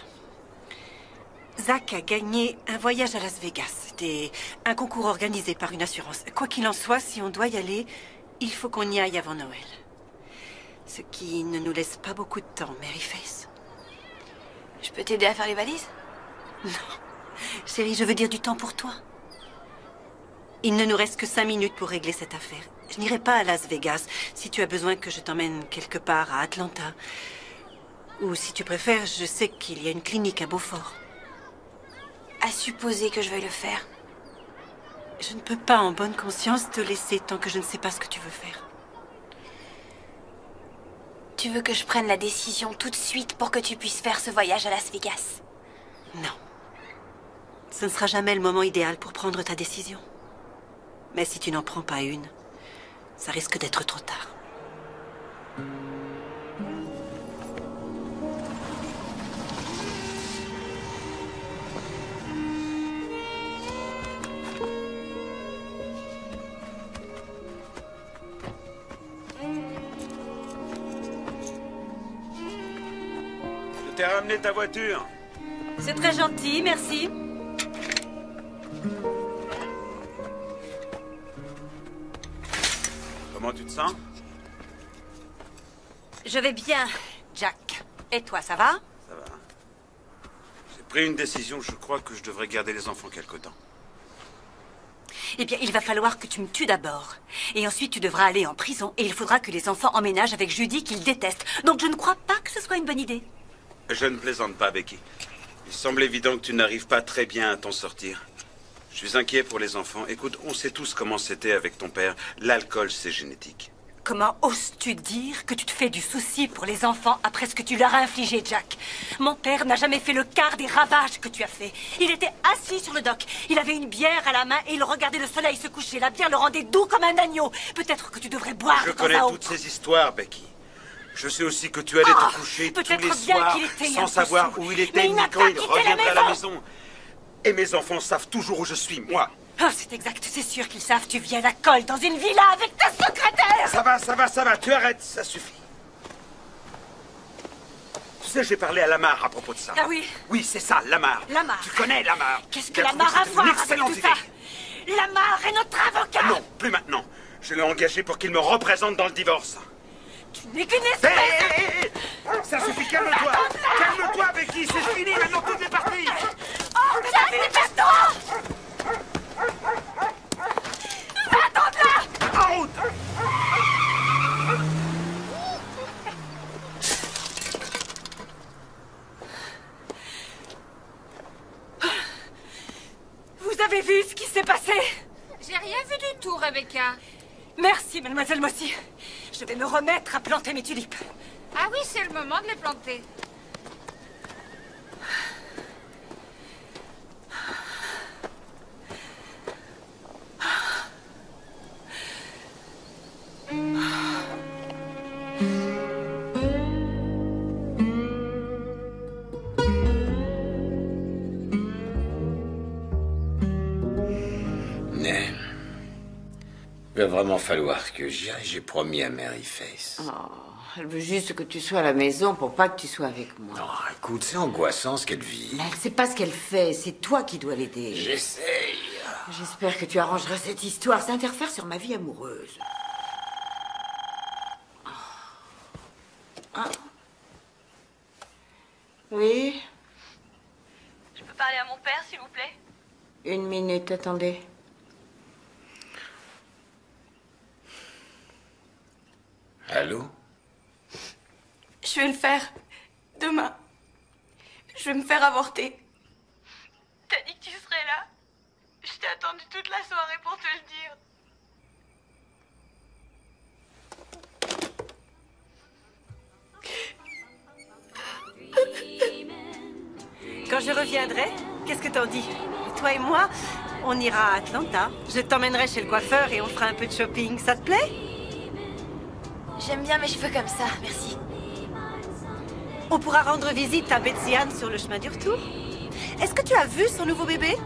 Zach a gagné un voyage à Las Vegas. C'était un concours organisé par une assurance. Quoi qu'il en soit, si on doit y aller, il faut qu'on y aille avant Noël. Ce qui ne nous laisse pas beaucoup de temps, Mary Faith. Je peux t'aider à faire les valises? Non. Chérie, je veux dire du temps pour toi. Il ne nous reste que 5 minutes pour régler cette affaire. Je n'irai pas à Las Vegas si tu as besoin que je t'emmène quelque part à Atlanta. Ou si tu préfères, je sais qu'il y a une clinique à Beaufort. À supposer que je veuille le faire. Je ne peux pas en bonne conscience te laisser tant que je ne sais pas ce que tu veux faire. Tu veux que je prenne la décision tout de suite pour que tu puisses faire ce voyage à Las Vegas? Non. Ce ne sera jamais le moment idéal pour prendre ta décision. Mais si tu n'en prends pas une, ça risque d'être trop tard. Je t'ai ramené ta voiture. C'est très gentil, merci. Comment tu te sens? Je vais bien, Jack. Et toi, ça va? Ça va. J'ai pris une décision, je crois que je devrais garder les enfants quelque temps. Eh bien, il va falloir que tu me tues d'abord. Et ensuite, tu devras aller en prison. Et il faudra que les enfants emménagent avec Judy, qu'ils détestent. Donc, je ne crois pas que ce soit une bonne idée. Je ne plaisante pas, Becky. Il semble évident que tu n'arrives pas très bien à t'en sortir. Je suis inquiet pour les enfants. Écoute, on sait tous comment c'était avec ton père. L'alcool, c'est génétique. Comment oses-tu dire que tu te fais du souci pour les enfants après ce que tu leur as infligé, Jack? Mon père n'a jamais fait le quart des ravages que tu as fait. Il était assis sur le dock. Il avait une bière à la main et il regardait le soleil se coucher. La bière le rendait doux comme un agneau. Peut-être que tu devrais boire Je de temps connais à toutes autre. ces histoires, Becky. Je sais aussi que tu allais te coucher tous les soirs sans savoir où il était ni quand il reviendrait à la maison. Et mes enfants savent toujours où je suis, moi. Oh, c'est exact, c'est sûr qu'ils savent. Tu vis à la colle dans une villa avec ta secrétaire. Ça va, tu arrêtes, ça suffit. Tu sais, j'ai parlé à Lamar à propos de ça. Ah oui? Oui, c'est ça, Lamar. Lamar. Tu connais Lamar. Qu'est-ce que Lamar a à voir avec tout ça? Lamar est notre avocat. Non, plus maintenant. Je l'ai engagé pour qu'il me représente dans le divorce. Tu n'es qu'une espèce de... Ça suffit, calme-toi. Calme-toi, Becky, c'est fini, maintenant tout est parti. Oh, Jack, dépêche-toi! Attends-la! En route! Vous avez vu ce qui s'est passé? J'ai rien vu du tout, Rebecca. Merci, mademoiselle Mossy. Je vais me remettre à planter mes tulipes. Ah oui, c'est le moment de les planter. Il va vraiment falloir que j'y aille, j'ai promis à Mary Faith. Oh, elle veut juste que tu sois à la maison pour pas que tu sois avec moi. Non, écoute, c'est angoissant ce qu'elle vit. Mais elle sait pas ce qu'elle fait, c'est toi qui dois l'aider. J'essaye. J'espère que tu arrangeras cette histoire, ça interfère sur ma vie amoureuse. Ah. Oui? Je peux parler à mon père, s'il vous plaît? 1 minute, attendez. Allô? Je vais le faire. Demain. Je vais me faire avorter. T'as dit que tu serais là. Je t'ai attendu toute la soirée pour te le dire. Quand je reviendrai, qu'est-ce que t'en dis? Toi et moi, on ira à Atlanta. Je t'emmènerai chez le coiffeur et on fera un peu de shopping. Ça te plaît? J'aime bien mes cheveux comme ça, merci. On pourra rendre visite à Betsy Ann sur le chemin du retour. Est-ce que tu as vu son nouveau bébé?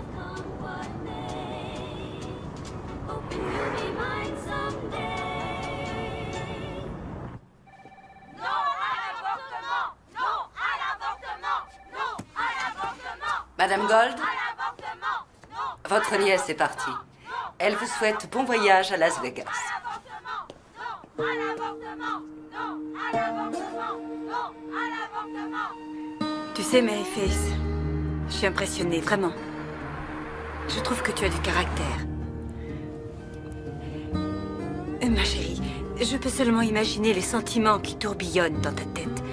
Madame Gold, votre nièce est partie. Elle vous souhaite bon voyage à Las Vegas. Tu sais, Mary Faith, je suis impressionnée, vraiment. Je trouve que tu as du caractère. Ma chérie, je peux seulement imaginer les sentiments qui tourbillonnent dans ta tête.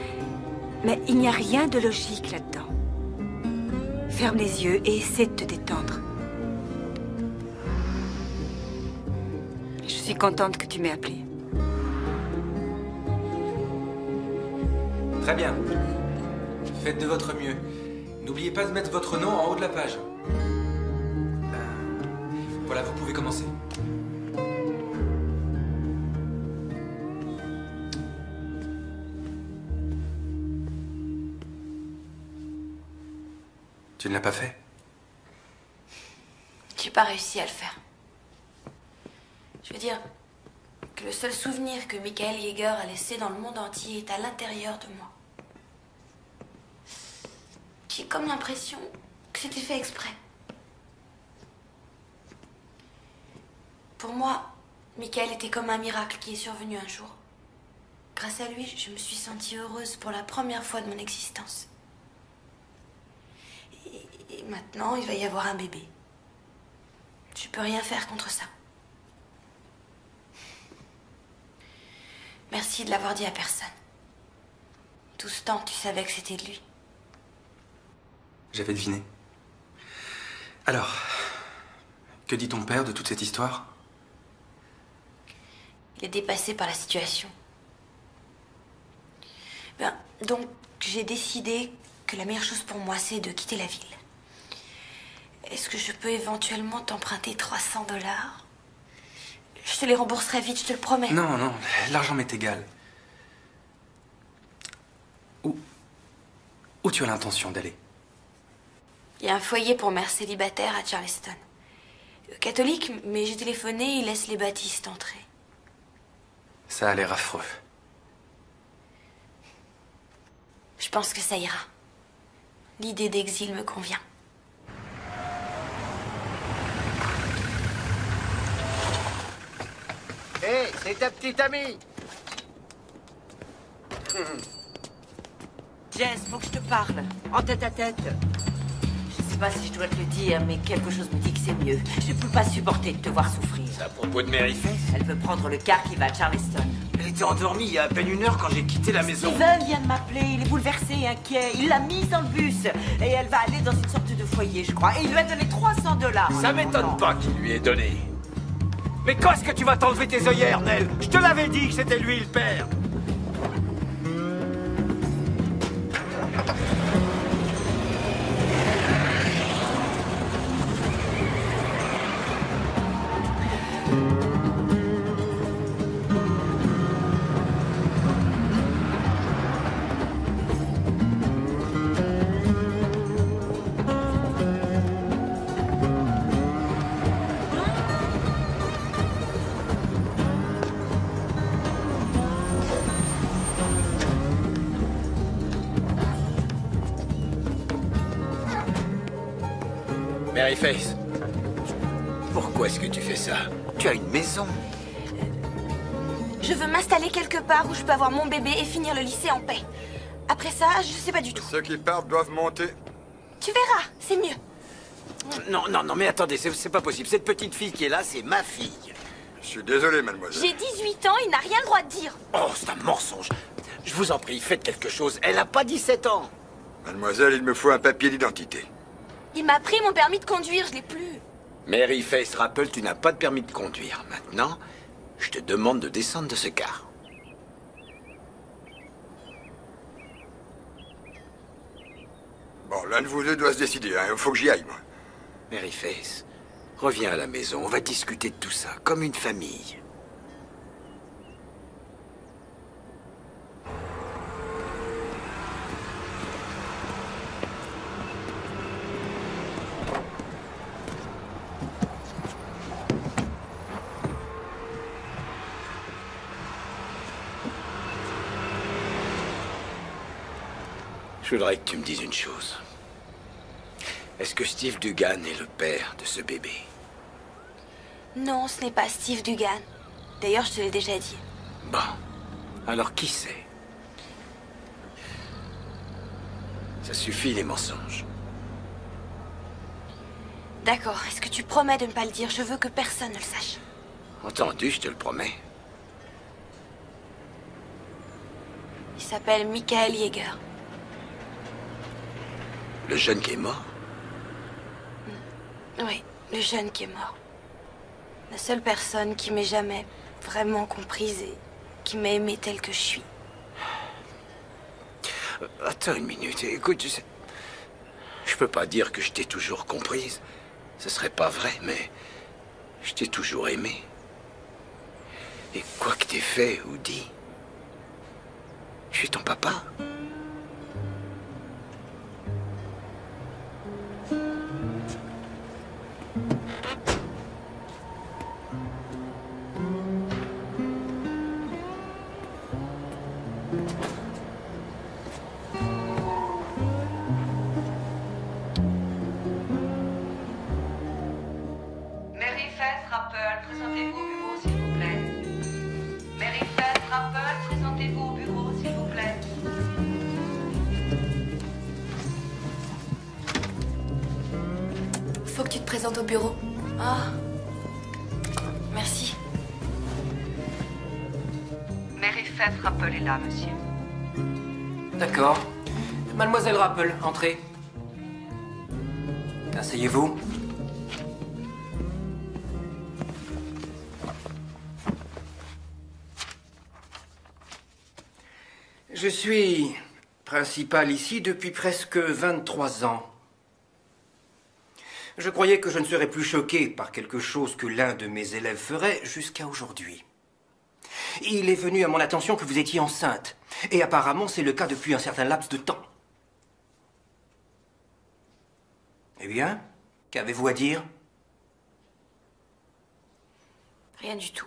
Mais il n'y a rien de logique là-dedans. Ferme les yeux et essaie de te détendre. Je suis contente que tu m'aies appelée. Très bien. Faites de votre mieux. N'oubliez pas de mettre votre nom en haut de la page. Voilà, vous pouvez commencer. Tu ne l'as pas fait? J'ai pas réussi à le faire. Je veux dire que le seul souvenir que Michael Yeager a laissé dans le monde entier est à l'intérieur de moi. J'ai comme l'impression que c'était fait exprès. Pour moi, Michael était comme un miracle qui est survenu un jour. Grâce à lui, je me suis sentie heureuse pour la première fois de mon existence. Et maintenant, il va y avoir un bébé. Je peux rien faire contre ça. Merci de l'avoir dit à personne. Tout ce temps, tu savais que c'était de lui. J'avais deviné. Alors, que dit ton père de toute cette histoire? Il est dépassé par la situation. Donc, j'ai décidé que la meilleure chose pour moi, c'est de quitter la ville. Est-ce que je peux éventuellement t'emprunter 300 $? Je te les rembourserai vite, je te le promets. Non, non, l'argent m'est égal. Où tu as l'intention d'aller? Il y a un foyer pour mères célibataires à Charleston. Catholique, mais j'ai téléphoné, ils laissent les baptistes entrer. Ça a l'air affreux. Je pense que ça ira. L'idée d'exil me convient. Hé, c'est ta petite amie. Jess, faut que je te parle. En tête à tête. Je sais pas si je dois te le dire, mais quelque chose me dit que c'est mieux. Je peux pas supporter de te voir souffrir. C'est à propos de Mary Faith? Elle veut prendre le car qui va à Charleston. Elle était endormie il y a à peine 1 heure quand j'ai quitté la maison. Steven vient de m'appeler, il est bouleversé, inquiet. Il l'a mise dans le bus. Et elle va aller dans une sorte de foyer, je crois. Et il lui a donné 300 $. Ça m'étonne pas qu'il lui ait donné. Mais quand est-ce que tu vas t'enlever tes œillères, Nell? Je te l'avais dit que c'était lui le père. Mary Faith, pourquoi est-ce que tu fais ça? Tu as une maison. Je veux m'installer quelque part où je peux avoir mon bébé et finir le lycée en paix. Après ça, je sais pas du tout. Ceux qui partent doivent monter. Tu verras, c'est mieux. Non, non, non, mais attendez, c'est pas possible. Cette petite fille qui est là, c'est ma fille. Je suis désolé, mademoiselle. J'ai 18 ans, il n'a rien le droit de dire. Oh, c'est un mensonge. Je vous en prie, faites quelque chose. Elle n'a pas 17 ans. Mademoiselle, il me faut un papier d'identité. Il m'a pris mon permis de conduire, je l'ai plus. Mary Faith Rappel, tu n'as pas de permis de conduire. Maintenant, je te demande de descendre de ce car. Bon, l'un de vous deux doit se décider, hein. Il faut que j'y aille, moi. Mary Faith, reviens à la maison. On va discuter de tout ça, comme une famille. Je voudrais que tu me dises une chose. Est-ce que Steve Dugan est le père de ce bébé? Non, ce n'est pas Steve Dugan. D'ailleurs, je te l'ai déjà dit. Bon. Alors qui c'est? Ça suffit les mensonges. D'accord, est-ce que tu promets de ne pas le dire? Je veux que personne ne le sache. Entendu, je te le promets. Il s'appelle Michael Yeager. Le jeune qui est mort? Oui, le jeune qui est mort. La seule personne qui m'ait jamais vraiment comprise et qui m'a aimée telle que je suis. Attends une minute, écoute, je peux pas dire que je t'ai toujours comprise. Ce serait pas vrai, mais je t'ai toujours aimé. Et quoi que t'aies fait ou dit, je suis ton papa. Mary Faith Rappel, présentez-vous au bureau, s'il vous plaît. Mary Faith Rappel, présentez-vous au bureau, s'il vous plaît. Faut que tu te présentes au bureau. Ah. Merci. Mary Faith Rappel est là, monsieur. D'accord. Mademoiselle Rappel, entrez. Asseyez-vous. Je suis principal ici depuis presque 23 ans. Je croyais que je ne serais plus choqué par quelque chose que l'un de mes élèves ferait jusqu'à aujourd'hui. Il est venu à mon attention que vous étiez enceinte. Et apparemment, c'est le cas depuis un certain laps de temps. Eh bien, qu'avez-vous à dire? Rien du tout.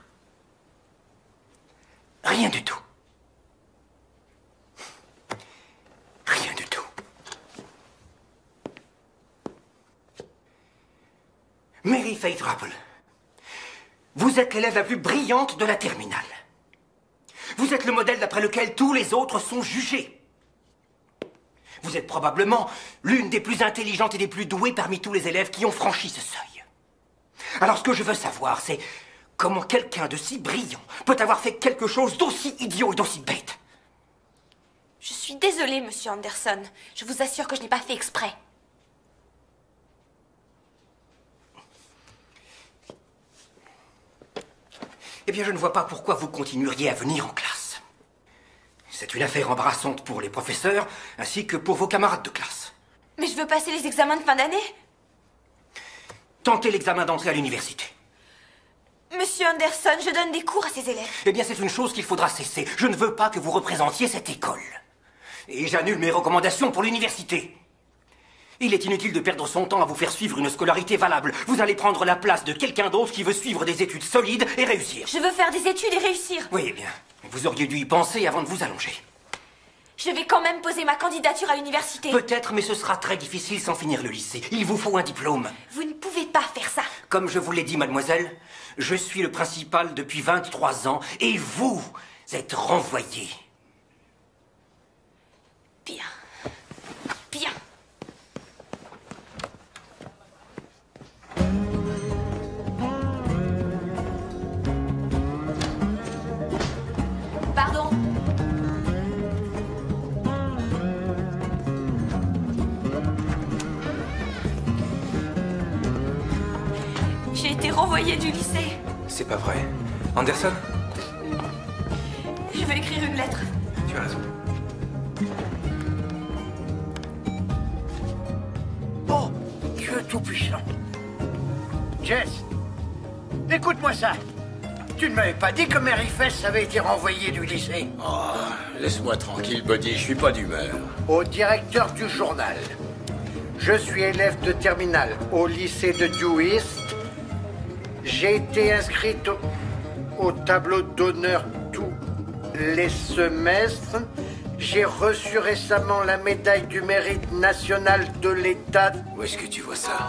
Rien du tout. Rien du tout. Mary Faith Rappel, vous êtes l'élève la plus brillante de la terminale. Vous êtes le modèle d'après lequel tous les autres sont jugés. Vous êtes probablement l'une des plus intelligentes et des plus douées parmi tous les élèves qui ont franchi ce seuil. Alors ce que je veux savoir, c'est comment quelqu'un de si brillant peut avoir fait quelque chose d'aussi idiot et d'aussi bête. Je suis désolée, monsieur Anderson. Je vous assure que je n'ai pas fait exprès. Eh bien, je ne vois pas pourquoi vous continueriez à venir en classe. C'est une affaire embarrassante pour les professeurs, ainsi que pour vos camarades de classe. Mais je veux passer les examens de fin d'année. Tentez l'examen d'entrée à l'université. Monsieur Anderson, je donne des cours à ces élèves. Eh bien, c'est une chose qu'il faudra cesser. Je ne veux pas que vous représentiez cette école. Et j'annule mes recommandations pour l'université. Il est inutile de perdre son temps à vous faire suivre une scolarité valable. Vous allez prendre la place de quelqu'un d'autre qui veut suivre des études solides et réussir. Je veux faire des études et réussir. Oui, eh bien, vous auriez dû y penser avant de vous allonger. Je vais quand même poser ma candidature à l'université. Peut-être, mais ce sera très difficile sans finir le lycée. Il vous faut un diplôme. Vous ne pouvez pas faire ça. Comme je vous l'ai dit, mademoiselle, je suis le principal depuis 23 ans et vous êtes renvoyée. Bien. Bien. Pardon. J'ai été renvoyée du lycée. C'est pas vrai. Anderson, Je vais écrire une lettre. tu as raison. Oh, Dieu tout-puissant. Jess, écoute-moi ça. Tu ne m'avais pas dit que Mary Fess avait été renvoyée du lycée. Oh, laisse-moi tranquille, Buddy, je suis pas d'humeur. Au directeur du journal. Je suis élève de terminale au lycée de Due East. J'ai été inscrite au tableau d'honneur tous les semestres. J'ai reçu récemment la médaille du mérite national de l'État. Où est-ce que tu vois ça?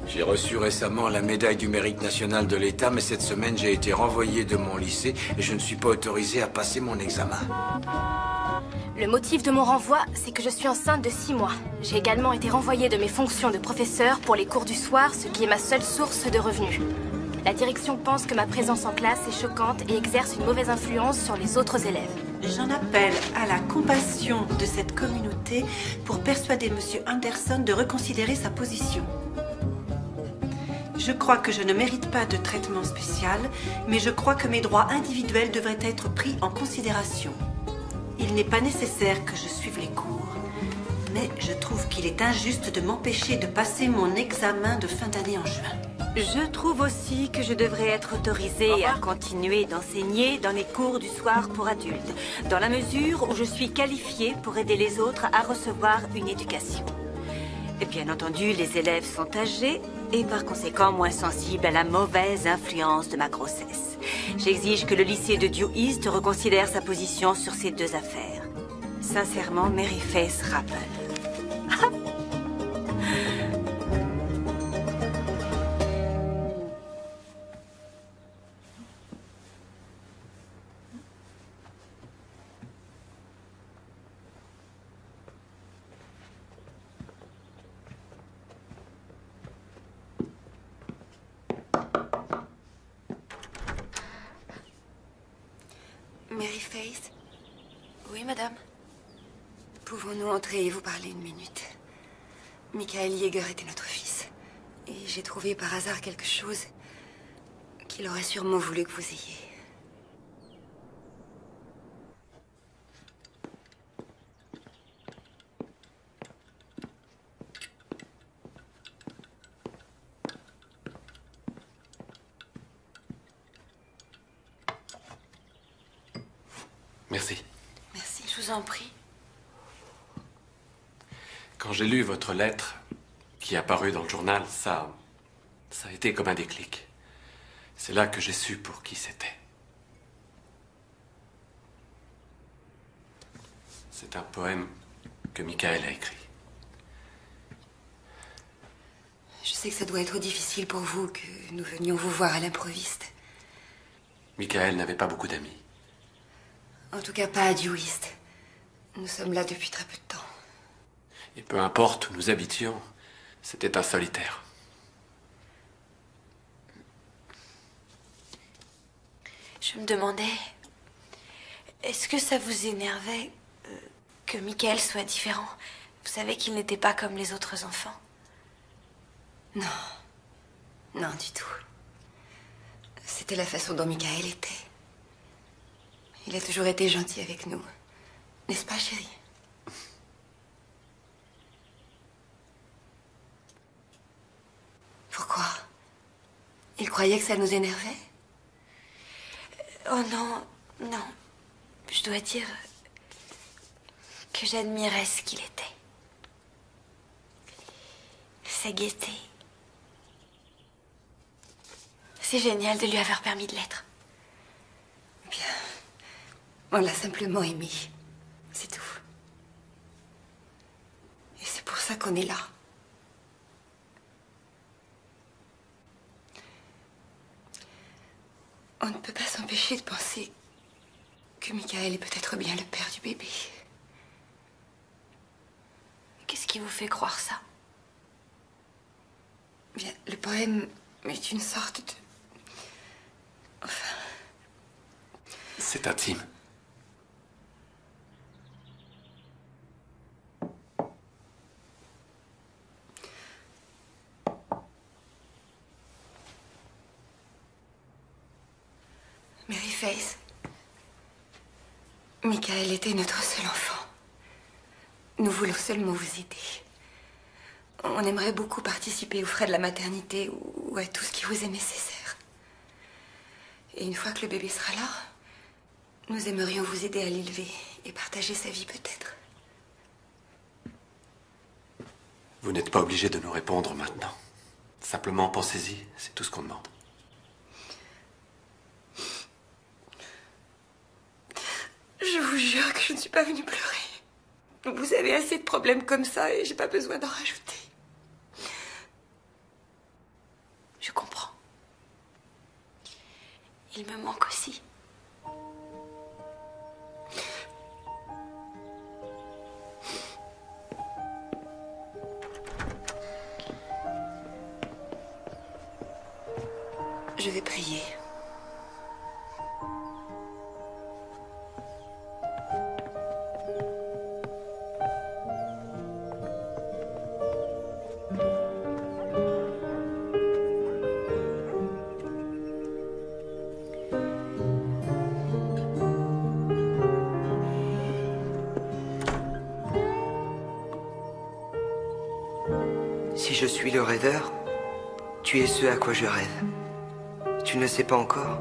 J'ai reçu récemment la médaille du mérite national de l'État, mais cette semaine, j'ai été renvoyé de mon lycée et je ne suis pas autorisé à passer mon examen. Le motif de mon renvoi, c'est que je suis enceinte de 6 mois. J'ai également été renvoyée de mes fonctions de professeur pour les cours du soir, ce qui est ma seule source de revenus. La direction pense que ma présence en classe est choquante et exerce une mauvaise influence sur les autres élèves. J'en appelle à la compassion de cette communauté pour persuader M. Anderson de reconsidérer sa position. Je crois que je ne mérite pas de traitement spécial, mais je crois que mes droits individuels devraient être pris en considération. Il n'est pas nécessaire que je suive les cours, mais je trouve qu'il est injuste de m'empêcher de passer mon examen de fin d'année en juin. Je trouve aussi que je devrais être autorisée à continuer d'enseigner dans les cours du soir pour adultes, dans la mesure où je suis qualifiée pour aider les autres à recevoir une éducation. Et bien entendu, les élèves sont âgés et par conséquent moins sensibles à la mauvaise influence de ma grossesse. J'exige que le lycée de Due East reconsidère sa position sur ces deux affaires. Sincèrement, Mary Faith Rapple. Mary Faith? Oui, madame? Pouvons-nous entrer et vous parler une minute? Michael Yeager était notre fils. Et j'ai trouvé par hasard quelque chose qu'il aurait sûrement voulu que vous ayez. Merci. Merci, je vous en prie. Quand j'ai lu votre lettre, qui est apparue dans le journal, ça a été comme un déclic. C'est là que j'ai su pour qui c'était. C'est un poème que Michael a écrit. Je sais que ça doit être difficile pour vous que nous venions vous voir à l'improviste. Michael n'avait pas beaucoup d'amis. En tout cas, pas à Due East. Nous sommes là depuis très peu de temps. Et peu importe où nous habitions, c'était un solitaire. Je me demandais, est-ce que ça vous énervait que Michael soit différent? Vous savez qu'il n'était pas comme les autres enfants. Non. Non, du tout. C'était la façon dont Michael était. Il a toujours été gentil avec nous. N'est-ce pas, chérie? Pourquoi? Il croyait que ça nous énervait? Oh non, non. Je dois dire que j'admirais ce qu'il était. Sa gaieté. C'est génial de lui avoir permis de l'être. Bien. On l'a simplement aimé. C'est tout. Et c'est pour ça qu'on est là. On ne peut pas s'empêcher de penser que Michael est peut-être bien le père du bébé. Qu'est-ce qui vous fait croire ça? Bien, le poème est une sorte de... Enfin... C'est intime. Mary Faith. Michael était notre seul enfant. Nous voulons seulement vous aider. On aimerait beaucoup participer aux frais de la maternité ou à tout ce qui vous est nécessaire. Et une fois que le bébé sera là, nous aimerions vous aider à l'élever et partager sa vie peut-être. Vous n'êtes pas obligé de nous répondre maintenant. Simplement pensez-y, c'est tout ce qu'on demande. Je vous jure que je ne suis pas venue pleurer. Vous avez assez de problèmes comme ça et j'ai pas besoin d'en rajouter. Je comprends. Il me manque aussi. Je vais prier. Si je suis le rêveur, tu es ce à quoi je rêve. Tu ne sais pas encore?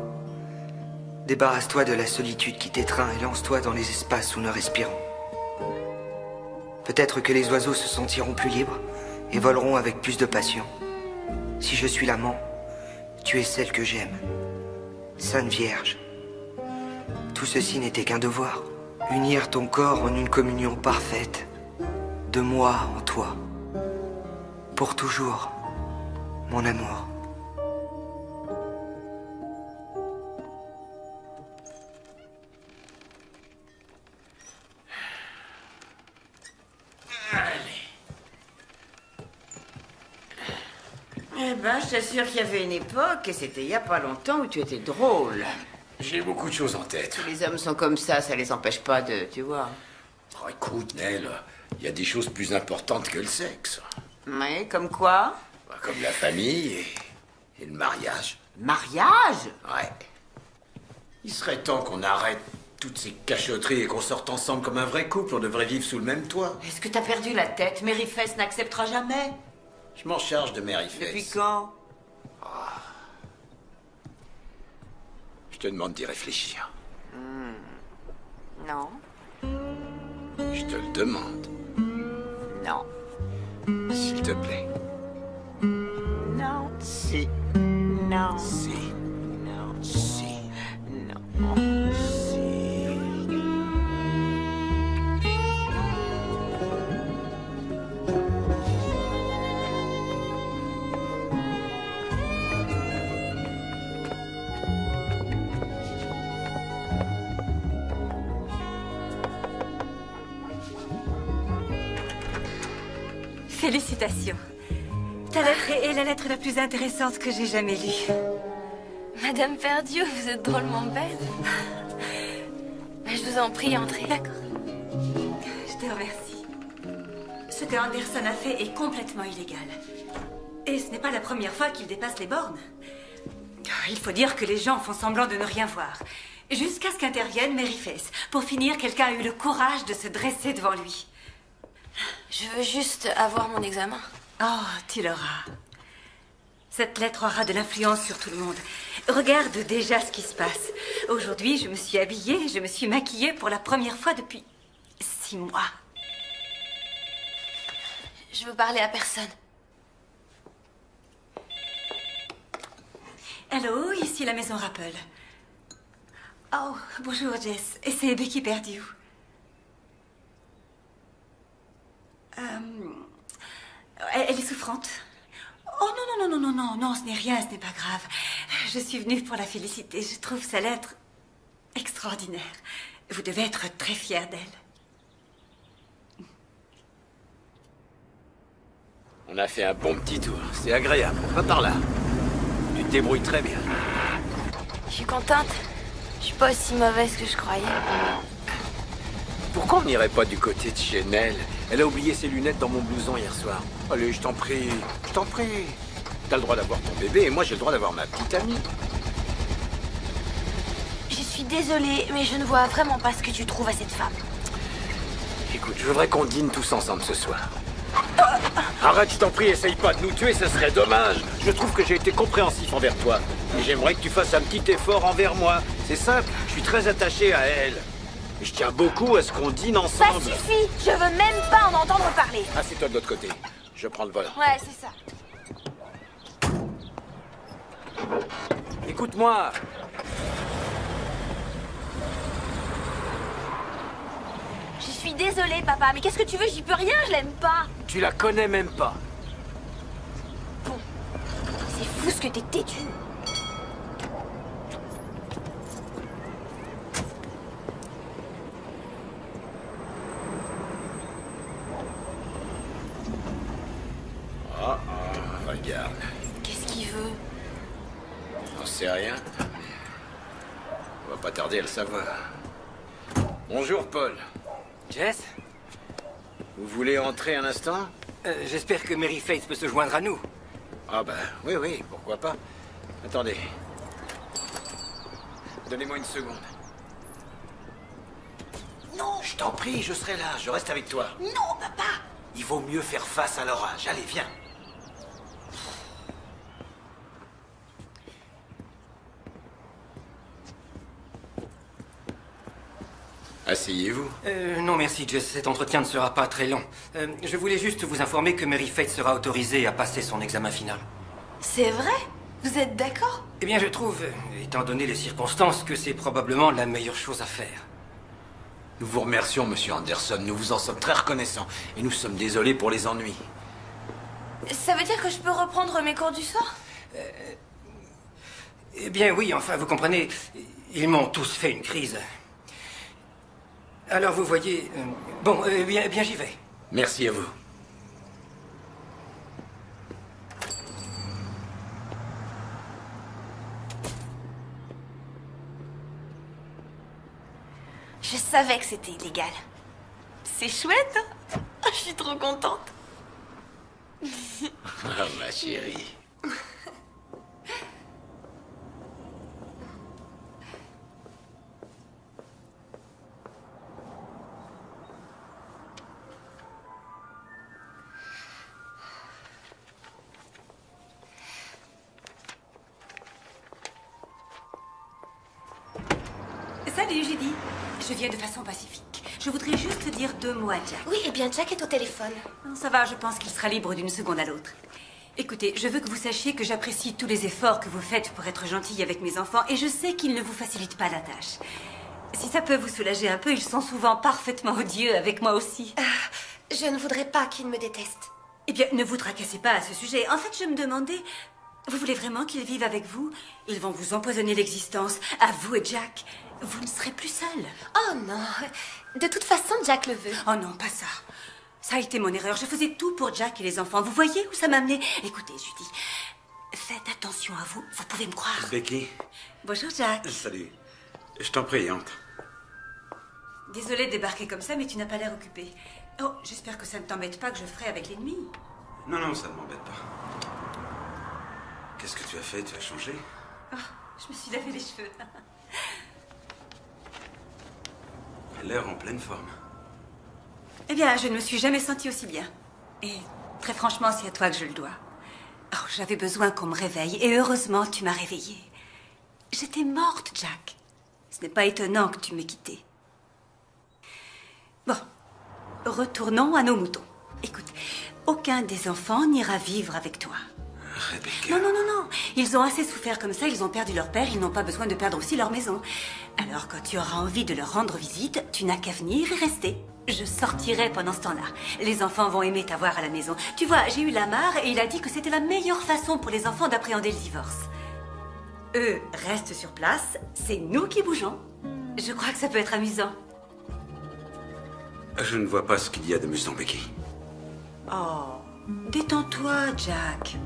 Débarrasse-toi de la solitude qui t'étreint et lance-toi dans les espaces où nous respirons. Peut-être que les oiseaux se sentiront plus libres et voleront avec plus de passion. Si je suis l'amant, tu es celle que j'aime. Sainte Vierge. Tout ceci n'était qu'un devoir. Unir ton corps en une communion parfaite. De moi en toi. Pour toujours, mon amour. Eh ben, je t'assure qu'il y avait une époque, et c'était il y a pas longtemps, où tu étais drôle. J'ai beaucoup de choses en tête. Tous les hommes sont comme ça les empêche pas de, tu vois. Oh, écoute, Nell, il y a des choses plus importantes que le sexe. Mais comme quoi? Comme la famille et le mariage. Mariage? Ouais. Il serait temps qu'on arrête toutes ces cachotteries et qu'on sorte ensemble comme un vrai couple. On devrait vivre sous le même toit. Est-ce que t'as perdu la tête? Mary Faith n'acceptera jamais. Je m'en charge de Mary Faith. Depuis quand? Je te demande d'y réfléchir. Non. Je te le demande. Non. S'il te plaît. Non. Si. Non. Si. Non. Si. Non. Félicitations. Ta lettre est la lettre la plus intéressante que j'ai jamais lue. Madame Perdieu, vous êtes drôlement belle. Je vous en prie, entrez. D'accord. Je te remercie. Ce que Anderson a fait est complètement illégal. Et ce n'est pas la première fois qu'il dépasse les bornes. Il faut dire que les gens font semblant de ne rien voir. Jusqu'à ce qu'intervienne Mary Faith. Pour finir, quelqu'un a eu le courage de se dresser devant lui. Je veux juste avoir mon examen. Oh, tu l'auras. Cette lettre aura de l'influence sur tout le monde. Regarde déjà ce qui se passe. Aujourd'hui, je me suis habillée, je me suis maquillée pour la première fois depuis 6 mois. Je veux parler à personne. Allô, ici la maison Rappel. Oh, bonjour Jess. Et c'est Becky Perdue. Elle est souffrante. Oh non, ce n'est rien, ce n'est pas grave. Je suis venue pour la féliciter. Je trouve sa lettre extraordinaire. Vous devez être très fière d'elle. On a fait un bon petit tour. C'est agréable. Va par là. Tu te débrouilles très bien. Je suis contente. Je suis pas aussi mauvaise que je croyais. Pourquoi on n'irait pas du côté de chez Nell? Elle a oublié ses lunettes dans mon blouson hier soir. Allez, je t'en prie. Je t'en prie. T'as le droit d'avoir ton bébé et moi j'ai le droit d'avoir ma petite amie. suis désolée, mais je ne vois vraiment pas ce que tu trouves à cette femme. Écoute, je voudrais qu'on dîne tous ensemble ce soir. Arrête, je t'en prie, essaye pas de nous tuer, ça serait dommage. Je trouve que j'ai été compréhensif envers toi. Et j'aimerais que tu fasses un petit effort envers moi. C'est simple, je suis très attaché à elle. Et je tiens beaucoup à ce qu'on dîne ensemble. Ça suffit, je veux même pas en entendre parler. Assieds-toi de l'autre côté. Je prends le volant. Ouais, c'est ça. Écoute-moi. Je suis désolée, papa, mais qu'est-ce que tu veux? J'y peux rien, je l'aime pas. Tu la connais même pas. C'est fou ce que t'es têtu. Regarde. Qu'est-ce qu'il veut? J'en sais rien. On va pas tarder à le savoir. Bonjour, Paul. Jess? Vous voulez entrer un instant? J'espère que Mary Faith peut se joindre à nous. Ah ben, oui, pourquoi pas. Attendez. Donnez-moi une seconde. Non! Je t'en prie, je serai là, je reste avec toi. Non, papa! Il vaut mieux faire face à l'orage. Allez, viens. Asseyez-vous. Non merci, Jess, cet entretien ne sera pas très long. Je voulais juste vous informer que Mary Faith sera autorisée à passer son examen final. C'est vrai? Vous êtes d'accord? Eh bien, je trouve, étant donné les circonstances, que c'est probablement la meilleure chose à faire. Nous vous remercions, monsieur Anderson. Nous vous en sommes très reconnaissants. Et nous sommes désolés pour les ennuis. Ça veut dire que je peux reprendre mes cours du soir? Eh bien, oui, enfin, vous comprenez, ils m'ont tous fait une crise. Alors, vous voyez... bon, bien j'y vais. Merci à vous. Je savais que c'était illégal. C'est chouette, hein? Je suis trop contente. Ah, ma chérie. Salut Judy, je viens de façon pacifique. Je voudrais juste dire 2 mots à Jack. Oui, eh bien Jack est au téléphone. Non, ça va, je pense qu'il sera libre d'une seconde à l'autre. Écoutez, je veux que vous sachiez que j'apprécie tous les efforts que vous faites pour être gentille avec mes enfants et je sais qu'ils ne vous facilitent pas la tâche. Si ça peut vous soulager un peu, ils sont souvent parfaitement odieux avec moi aussi. Je ne voudrais pas qu'ils me détestent. Eh bien, ne vous tracassez pas à ce sujet. En fait, je me demandais... Vous voulez vraiment qu'ils vivent avec vous? Ils vont vous empoisonner l'existence, à vous et Jack. Vous ne serez plus seul. Oh non. De toute façon, Jack le veut. Oh non, pas ça. Ça a été mon erreur. Je faisais tout pour Jack et les enfants. Vous voyez où ça m'a amené? Écoutez, Judy, faites attention à vous. Vous pouvez me croire. Becky. Bonjour, Jack. Salut. Je t'en prie, entre. Désolée de débarquer comme ça, mais tu n'as pas l'air occupé. Oh, j'espère que ça ne t'embête pas que je ferai avec l'ennemi. Non, non, ça ne m'embête pas. Qu'est-ce que tu as fait? Tu as changé? Oh, je me suis lavé les cheveux. Elle a l'air en pleine forme. Eh bien, je ne me suis jamais sentie aussi bien. Et très franchement, c'est à toi que je le dois. Oh, j'avais besoin qu'on me réveille, et heureusement, tu m'as réveillée. J'étais morte, Jack. Ce n'est pas étonnant que tu m'aies quittée. Bon, retournons à nos moutons. Écoute, aucun des enfants n'ira vivre avec toi. Rebecca. Non, non, non, non. Ils ont assez souffert comme ça, ils ont perdu leur père, ils n'ont pas besoin de perdre aussi leur maison. Alors, quand tu auras envie de leur rendre visite, tu n'as qu'à venir et rester. Je sortirai pendant ce temps-là. Les enfants vont aimer t'avoir à la maison. Tu vois, j'ai eu Lamar et il a dit que c'était la meilleure façon pour les enfants d'appréhender le divorce. Eux restent sur place, c'est nous qui bougeons. Je crois que ça peut être amusant. Je ne vois pas ce qu'il y a d'amusant, Becky. Oh, détends-toi, Jack.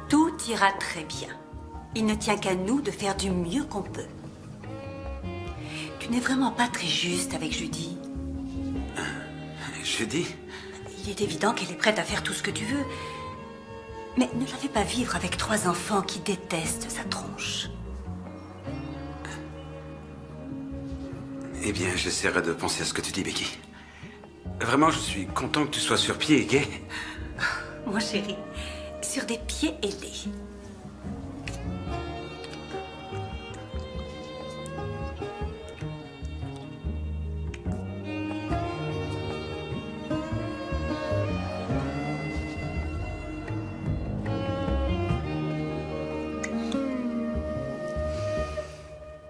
Tout ira très bien. Il ne tient qu'à nous de faire du mieux qu'on peut. Tu n'es vraiment pas très juste avec Judy. Judy? Il est évident qu'elle est prête à faire tout ce que tu veux. Mais ne la fais pas vivre avec 3 enfants qui détestent sa tronche. Eh bien, j'essaierai de penser à ce que tu dis, Becky. Vraiment, je suis content que tu sois sur pied et gai. Mon chéri, sur des pieds ailés.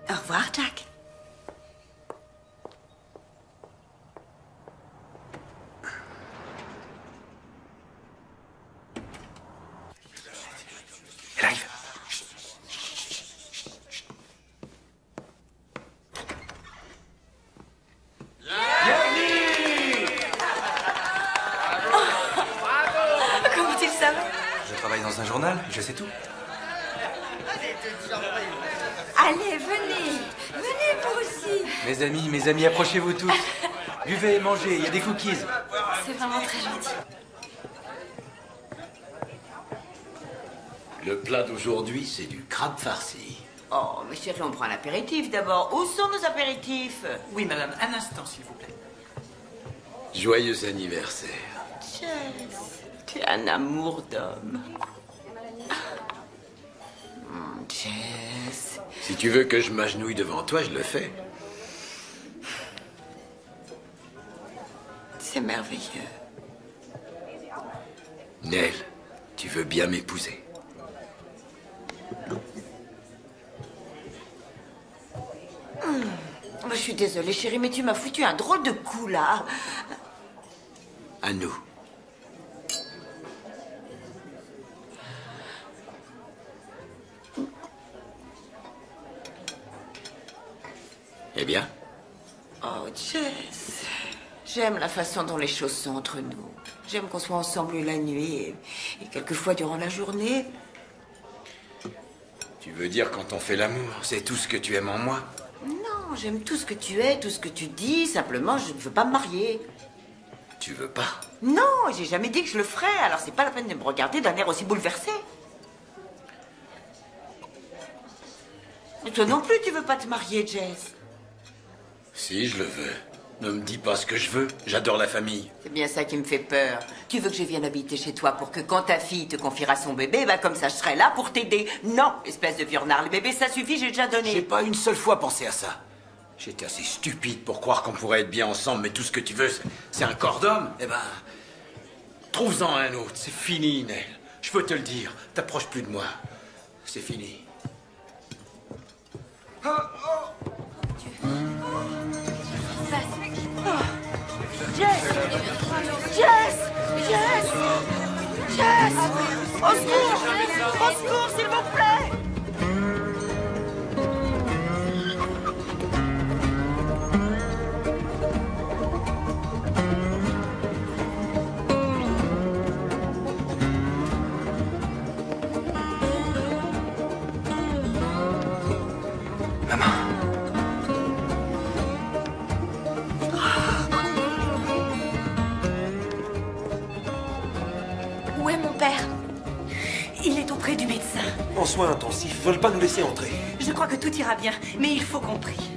Au revoir, Jack. Elle arrive. Comment tu le savais? Je travaille dans un journal, je sais tout. Allez, venez. Venez, vous aussi. Mes amis, approchez-vous tous. Buvez et mangez, il y a des cookies. C'est vraiment très gentil. Le plat d'aujourd'hui, c'est du crabe farci. Oh, mais chérie, on prend l'apéritif d'abord. Où sont nos apéritifs? Oui, madame, un instant, s'il vous plaît. Joyeux anniversaire. Jess, tu es un amour d'homme. Jess. Si tu veux que je m'agenouille devant toi, je le fais. C'est merveilleux. Nell, tu veux bien m'épouser? Je suis désolée, chérie, mais tu m'as foutu un drôle de coup, là. À nous. Eh bien? Oh, Jess. J'aime la façon dont les choses sont entre nous. J'aime qu'on soit ensemble la nuit et quelquefois durant la journée. Tu veux dire quand on fait l'amour, c'est tout ce que tu aimes en moi? Non, j'aime tout ce que tu es, tout ce que tu dis. Simplement, je ne veux pas me marier. Tu veux pas? Non, j'ai jamais dit que je le ferais. Alors c'est pas la peine de me regarder d'un air aussi bouleversé. Et toi non plus, tu veux pas te marier, Jess? Si, je le veux. Ne me dis pas ce que je veux. J'adore la famille. C'est bien ça qui me fait peur. Tu veux que je vienne habiter chez toi pour que quand ta fille te confiera son bébé, bah comme ça je serai là pour t'aider. Non, espèce de vieux renard, le bébé ça suffit, j'ai déjà donné. J'ai pas une seule fois pensé à ça. J'étais assez stupide pour croire qu'on pourrait être bien ensemble, mais tout ce que tu veux, c'est un corps d'homme. Eh ben, trouve-en un autre. C'est fini, Nell. Je peux te le dire. T'approches plus de moi. C'est fini. Jess! Jess! Jess! Jess! Au secours! Au secours, s'il vous plaît! Où est mon père? Il est auprès du médecin. En soins intensifs, veulent pas nous laisser entrer. Je crois que tout ira bien, mais il faut qu'on prie.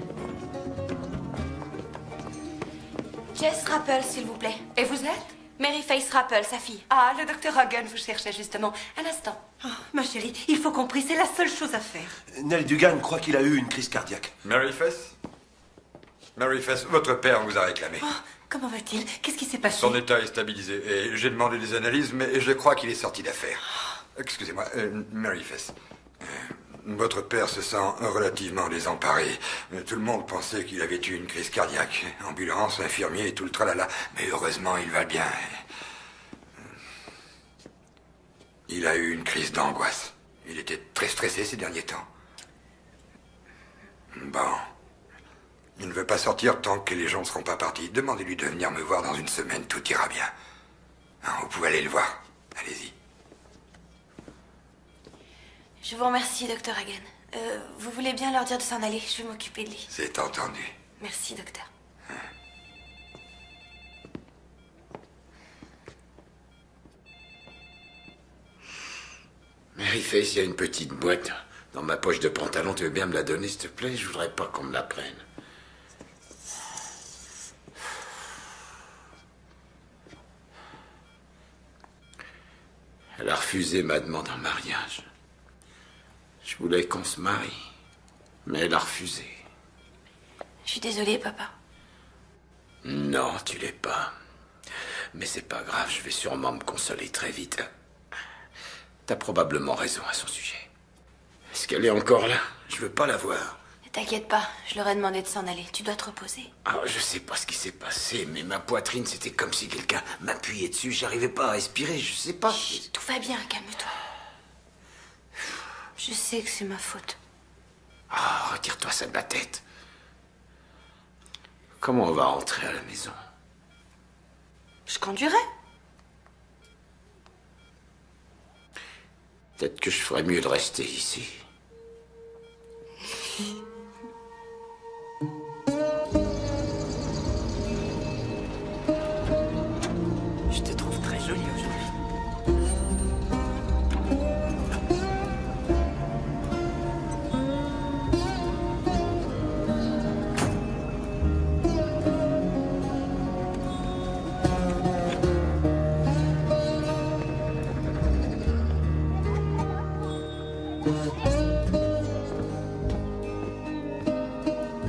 Jess Rappel, s'il vous plaît. Et vous êtes? Mary Faith Rappel, sa fille. Ah, le docteur Hagen vous cherchait justement. Un instant. Oh, ma chérie, il faut qu'on prie, c'est la seule chose à faire. Nell Dugan croit qu'il a eu une crise cardiaque. Mary Faith? Mary Faith, votre père vous a réclamé. Oh, comment va-t-il? Qu'est-ce qui s'est passé? Son état est stabilisé et j'ai demandé des analyses, mais je crois qu'il est sorti d'affaire. Excusez-moi, Mary Faith. Votre père se sent relativement désemparé. Tout le monde pensait qu'il avait eu une crise cardiaque. Ambulance, infirmier et tout le tralala. Mais heureusement, il va bien. Il a eu une crise d'angoisse. Il était très stressé ces derniers temps. Bon. Il ne veut pas sortir tant que les gens ne seront pas partis. Demandez-lui de venir me voir dans une semaine, tout ira bien. Hein, vous pouvez aller le voir. Allez-y. Je vous remercie, docteur Hagen. Vous voulez bien leur dire de s'en aller? Je vais m'occuper de lui. C'est entendu. Merci, docteur. Mary Faith, il y a une petite boîte dans ma poche de pantalon. Tu veux bien me la donner, s'il te plaît? Je voudrais pas qu'on me la prenne. Elle a refusé ma demande en mariage. Je voulais qu'on se marie, mais elle a refusé. Je suis désolée, papa. Non, tu l'es pas. Mais c'est pas grave, je vais sûrement me consoler très vite. T'as probablement raison à son sujet. Est-ce qu'elle est encore là? Je veux pas la voir. Ne t'inquiète pas, je leur ai demandé de s'en aller. Tu dois te reposer. Ah, je sais pas ce qui s'est passé, mais ma poitrine, c'était comme si quelqu'un m'appuyait dessus. J'arrivais pas à respirer, je sais pas. Chut, tout va bien, calme-toi. Je sais que c'est ma faute. Ah, retire-toi ça de la tête. Comment on va rentrer à la maison? Je conduirai. Peut-être que je ferais mieux de rester ici. Je te trouve très jolie aujourd'hui.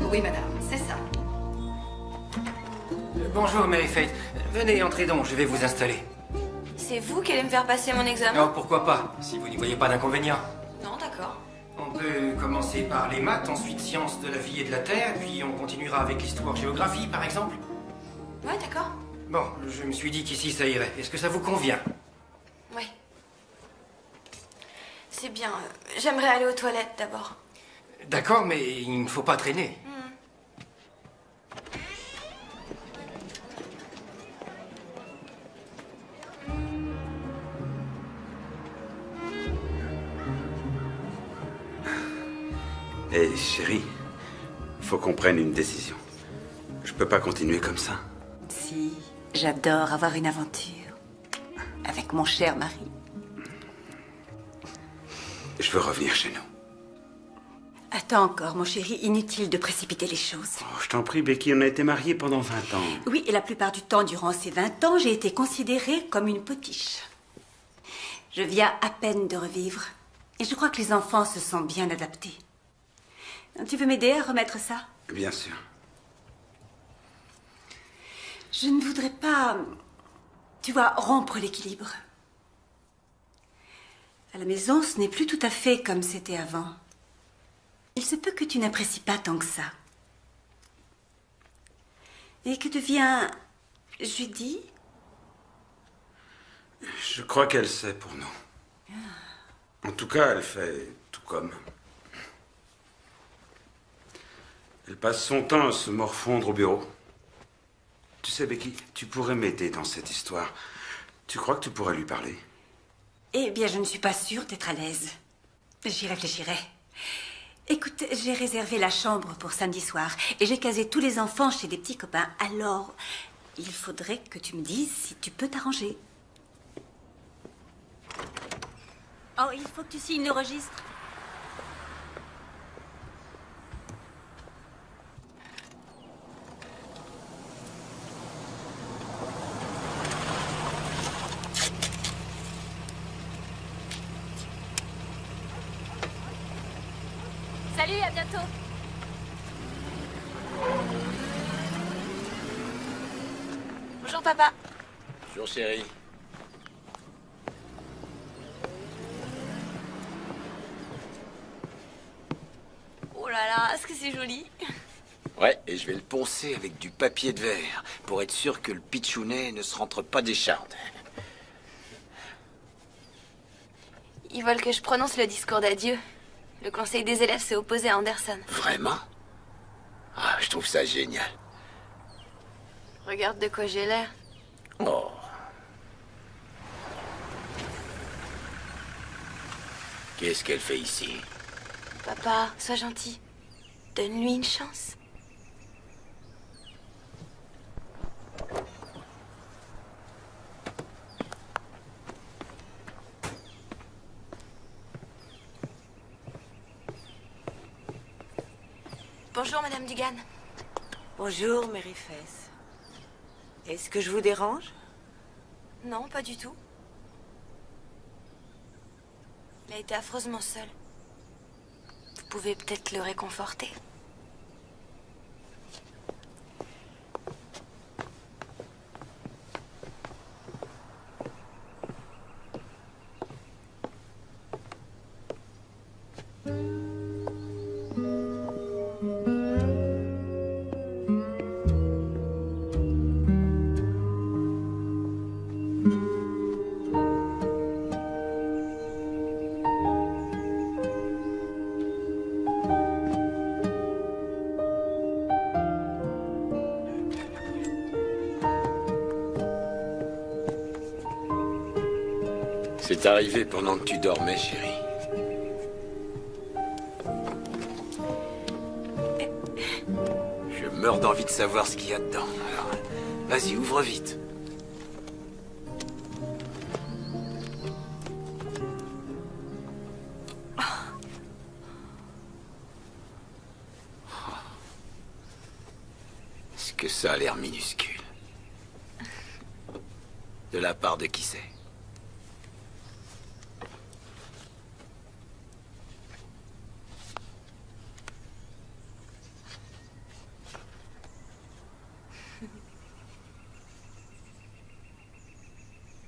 Oui, madame, c'est ça. Bonjour, Mary Faith. Venez, entrez donc, je vais vous installer. C'est vous qui allez me faire passer mon examen? Oh, pourquoi pas, si vous n'y voyez pas d'inconvénient. Non, d'accord. On peut commencer par les maths, ensuite sciences de la vie et de la terre, puis on continuera avec l'histoire-géographie, par exemple. Ouais, d'accord. Bon, je me suis dit qu'ici ça irait. Est-ce que ça vous convient? Ouais. C'est bien. J'aimerais aller aux toilettes d'abord. D'accord, mais il ne faut pas traîner. Hé, chérie, faut qu'on prenne une décision. Je peux pas continuer comme ça. Si, j'adore avoir une aventure. Avec mon cher mari. Je veux revenir chez nous. Attends encore, mon chéri, inutile de précipiter les choses. Oh, je t'en prie, Becky, on a été mariés pendant 20 ans. Oui, et la plupart du temps, durant ces 20 ans, j'ai été considérée comme une potiche. Je viens à peine de revivre. Et je crois que les enfants se sont bien adaptés. Tu veux m'aider à remettre ça? Bien sûr. Je ne voudrais pas, tu vois, rompre l'équilibre. À la maison, ce n'est plus tout à fait comme c'était avant. Il se peut que tu n'apprécies pas tant que ça. Et que devient Judy? Je crois qu'elle sait pour nous. En tout cas, elle fait tout comme. Elle passe son temps à se morfondre au bureau. Tu sais, Becky, tu pourrais m'aider dans cette histoire. Tu crois que tu pourrais lui parler? Eh bien, je ne suis pas sûre d'être à l'aise. J'y réfléchirai. Écoute, j'ai réservé la chambre pour samedi soir et j'ai casé tous les enfants chez des petits copains. Alors, il faudrait que tu me dises si tu peux t'arranger. Oh, il faut que tu signes le registre. Salut, à bientôt. Bonjour, papa. Bonjour, chérie. Oh là là, est-ce que c'est joli? Ouais, et je vais le poncer avec du papier de verre pour être sûr que le pitchounet ne se rentre pas des chardes. Ils veulent que je prononce le discours d'adieu. Le conseil des élèves s'est opposé à Anderson. Vraiment? Ah, je trouve ça génial. Regarde de quoi j'ai l'air. Oh. Qu'est-ce qu'elle fait ici? Papa, sois gentil. Donne-lui une chance. Bonjour, Madame Dugan. Bonjour, Mary Faith. Est-ce que je vous dérange? Non, pas du tout. a été affreusement seul. Vous pouvez peut-être le réconforter. C'est arrivé pendant que tu dormais, chérie. Je meurs d'envie de savoir ce qu'il y a dedans. Alors, vas-y, ouvre vite. Est-ce que ça a l'air minuscule? De la part de qui c'est?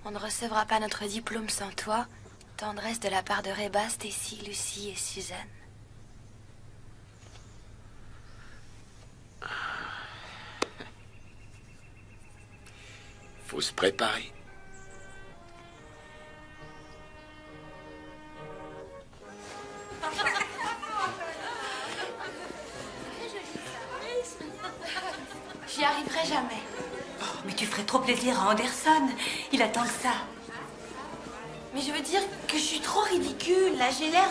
On ne recevra pas notre diplôme sans toi. Tendresse de la part de Reba, Stacy, Lucie et Suzanne. Faut se préparer. J'y arriverai jamais. Oh, mais tu ferais trop plaisir à Anderson. Il attend que ça. Mais je veux dire que je suis trop ridicule. Là, j'ai l'air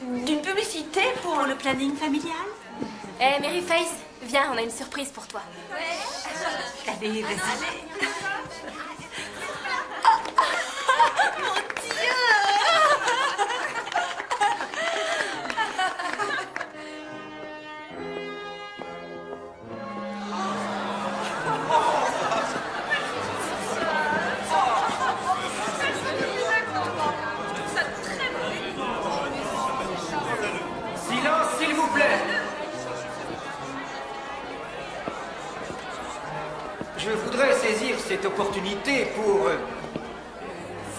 d'une publicité pour le planning familial. Eh, Mary Face, viens, on a une surprise pour toi. Allez, vas-y. Mon Dieu! Silence, s'il vous plaît. Je voudrais saisir cette opportunité pour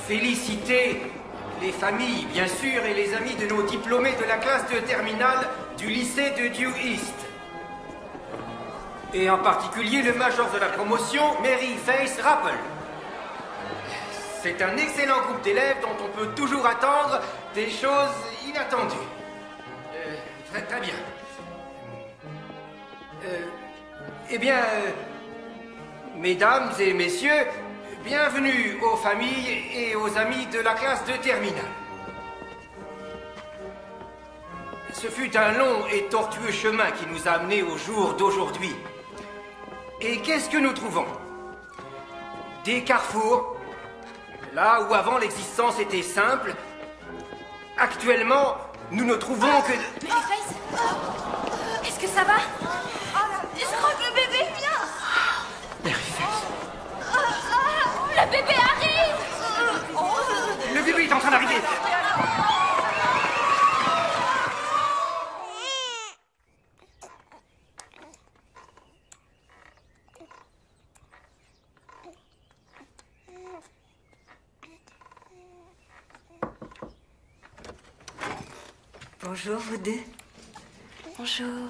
féliciter les familles, bien sûr, et les amis de nos diplômés de la classe de terminale du lycée de Dew East. Et en particulier le major de la promotion, Mary Face Rappel. C'est un excellent groupe d'élèves dont on peut toujours attendre des choses inattendues. Très bien. Eh bien, mesdames et messieurs, bienvenue aux familles et aux amis de la classe de terminale. Ce fut un long et tortueux chemin qui nous a amenés au jour d'aujourd'hui. Et qu'est-ce que nous trouvons? Des carrefours, là où avant l'existence était simple. Actuellement, nous ne trouvons que... Mary Face, est-ce que ça va? Je crois que le bébé vient. Mary Face. Le bébé arrive. Le bébé est en train d'arriver. Bonjour, vous deux. Bonjour.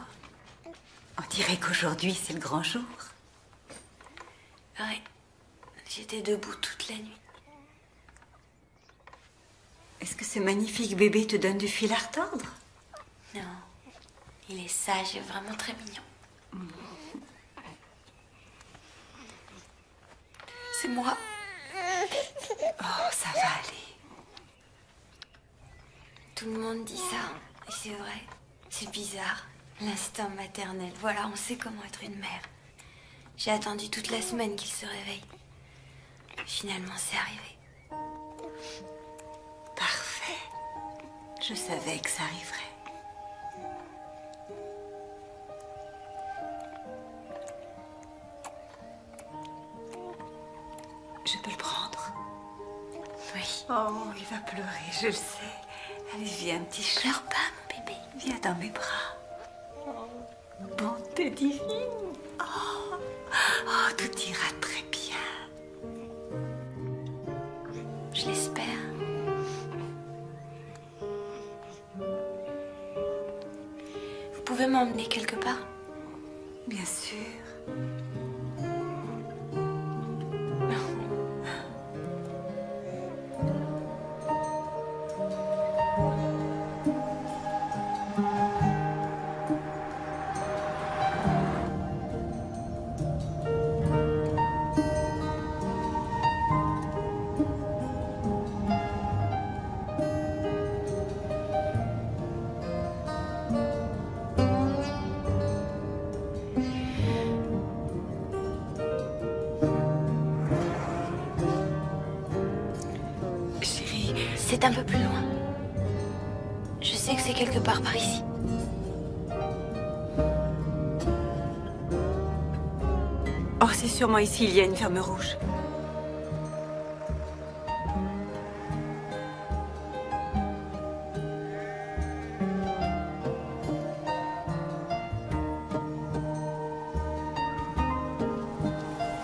On dirait qu'aujourd'hui, c'est le grand jour. Ouais, j'étais debout toute la nuit. Est-ce que ce magnifique bébé te donne du fil à retordre? Non, il est sage et vraiment très mignon. C'est moi. Oh, ça va aller. Tout le monde dit ça, et c'est vrai. C'est bizarre, l'instinct maternel. Voilà, on sait comment être une mère. J'ai attendu toute la semaine qu'il se réveille. Finalement, c'est arrivé. Parfait. Je savais que ça arriverait. Je peux le prendre? Oui. Oh, il va pleurer, je le sais. Allez, viens, petit chat. Pleure pas, mon bébé. Viens dans mes bras. Bonté divine. Oh, tout ira très bien. Je l'espère. Vous pouvez m'emmener quelque part? Bien sûr. C'est un peu plus loin. Je sais que c'est quelque part par ici. Oh, c'est sûrement ici, il y a une ferme rouge.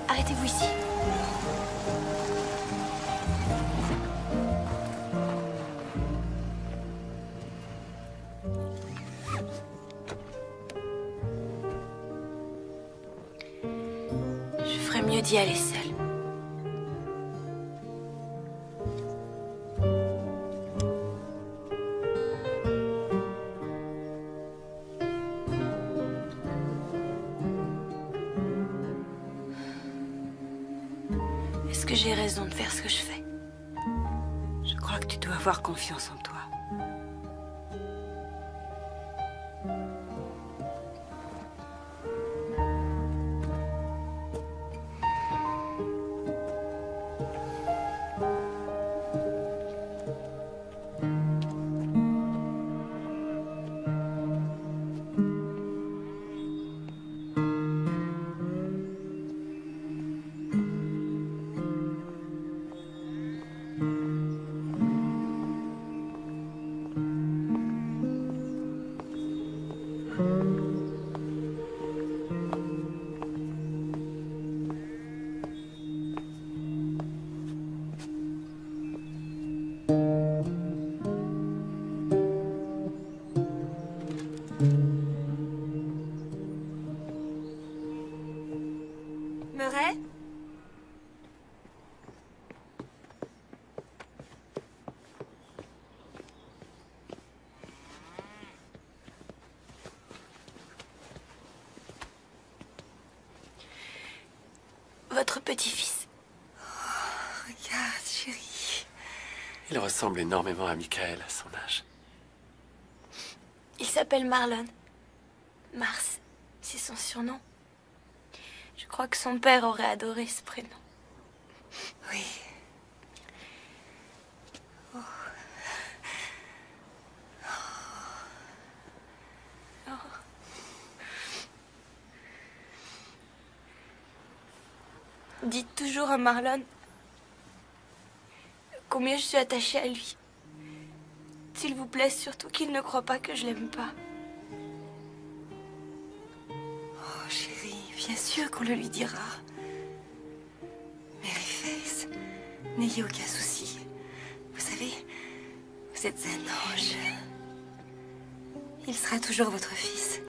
Arrêtez-vous ici. Je ferais mieux d'y aller seule. Est-ce que j'ai raison de faire ce que je fais? Je crois que tu dois avoir confiance en toi. Murray? Votre petit-fils. Regarde, chérie. Il ressemble énormément à Michael à son âge. Il s'appelle Marlon. Mars, c'est son surnom. Je crois que son père aurait adoré ce prénom. Oui. Oh. Oh. Dites toujours à Marlon combien je suis attachée à lui. S'il vous plaît, surtout qu'il ne croit pas que je l'aime pas. Oh, chérie, bien sûr qu'on le lui dira. Maryface, n'ayez aucun souci. Vous savez, vous êtes un ange. Il sera toujours votre fils.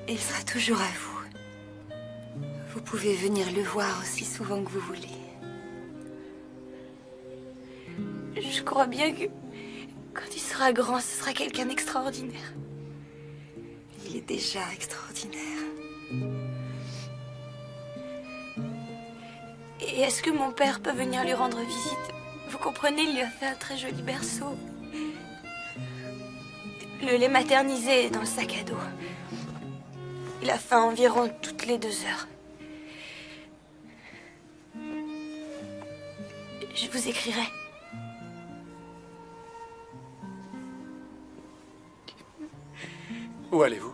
Et il sera toujours à vous. Vous pouvez venir le voir aussi souvent que vous voulez. Je crois bien que quand il sera grand, ce sera quelqu'un d'extraordinaire. Il est déjà extraordinaire. Et est-ce que mon père peut venir lui rendre visite? Vous comprenez, il lui a fait un très joli berceau. Le lait maternisé est dans le sac à dos. Il a faim environ toutes les 2 heures. Je vous écrirai. Où allez-vous?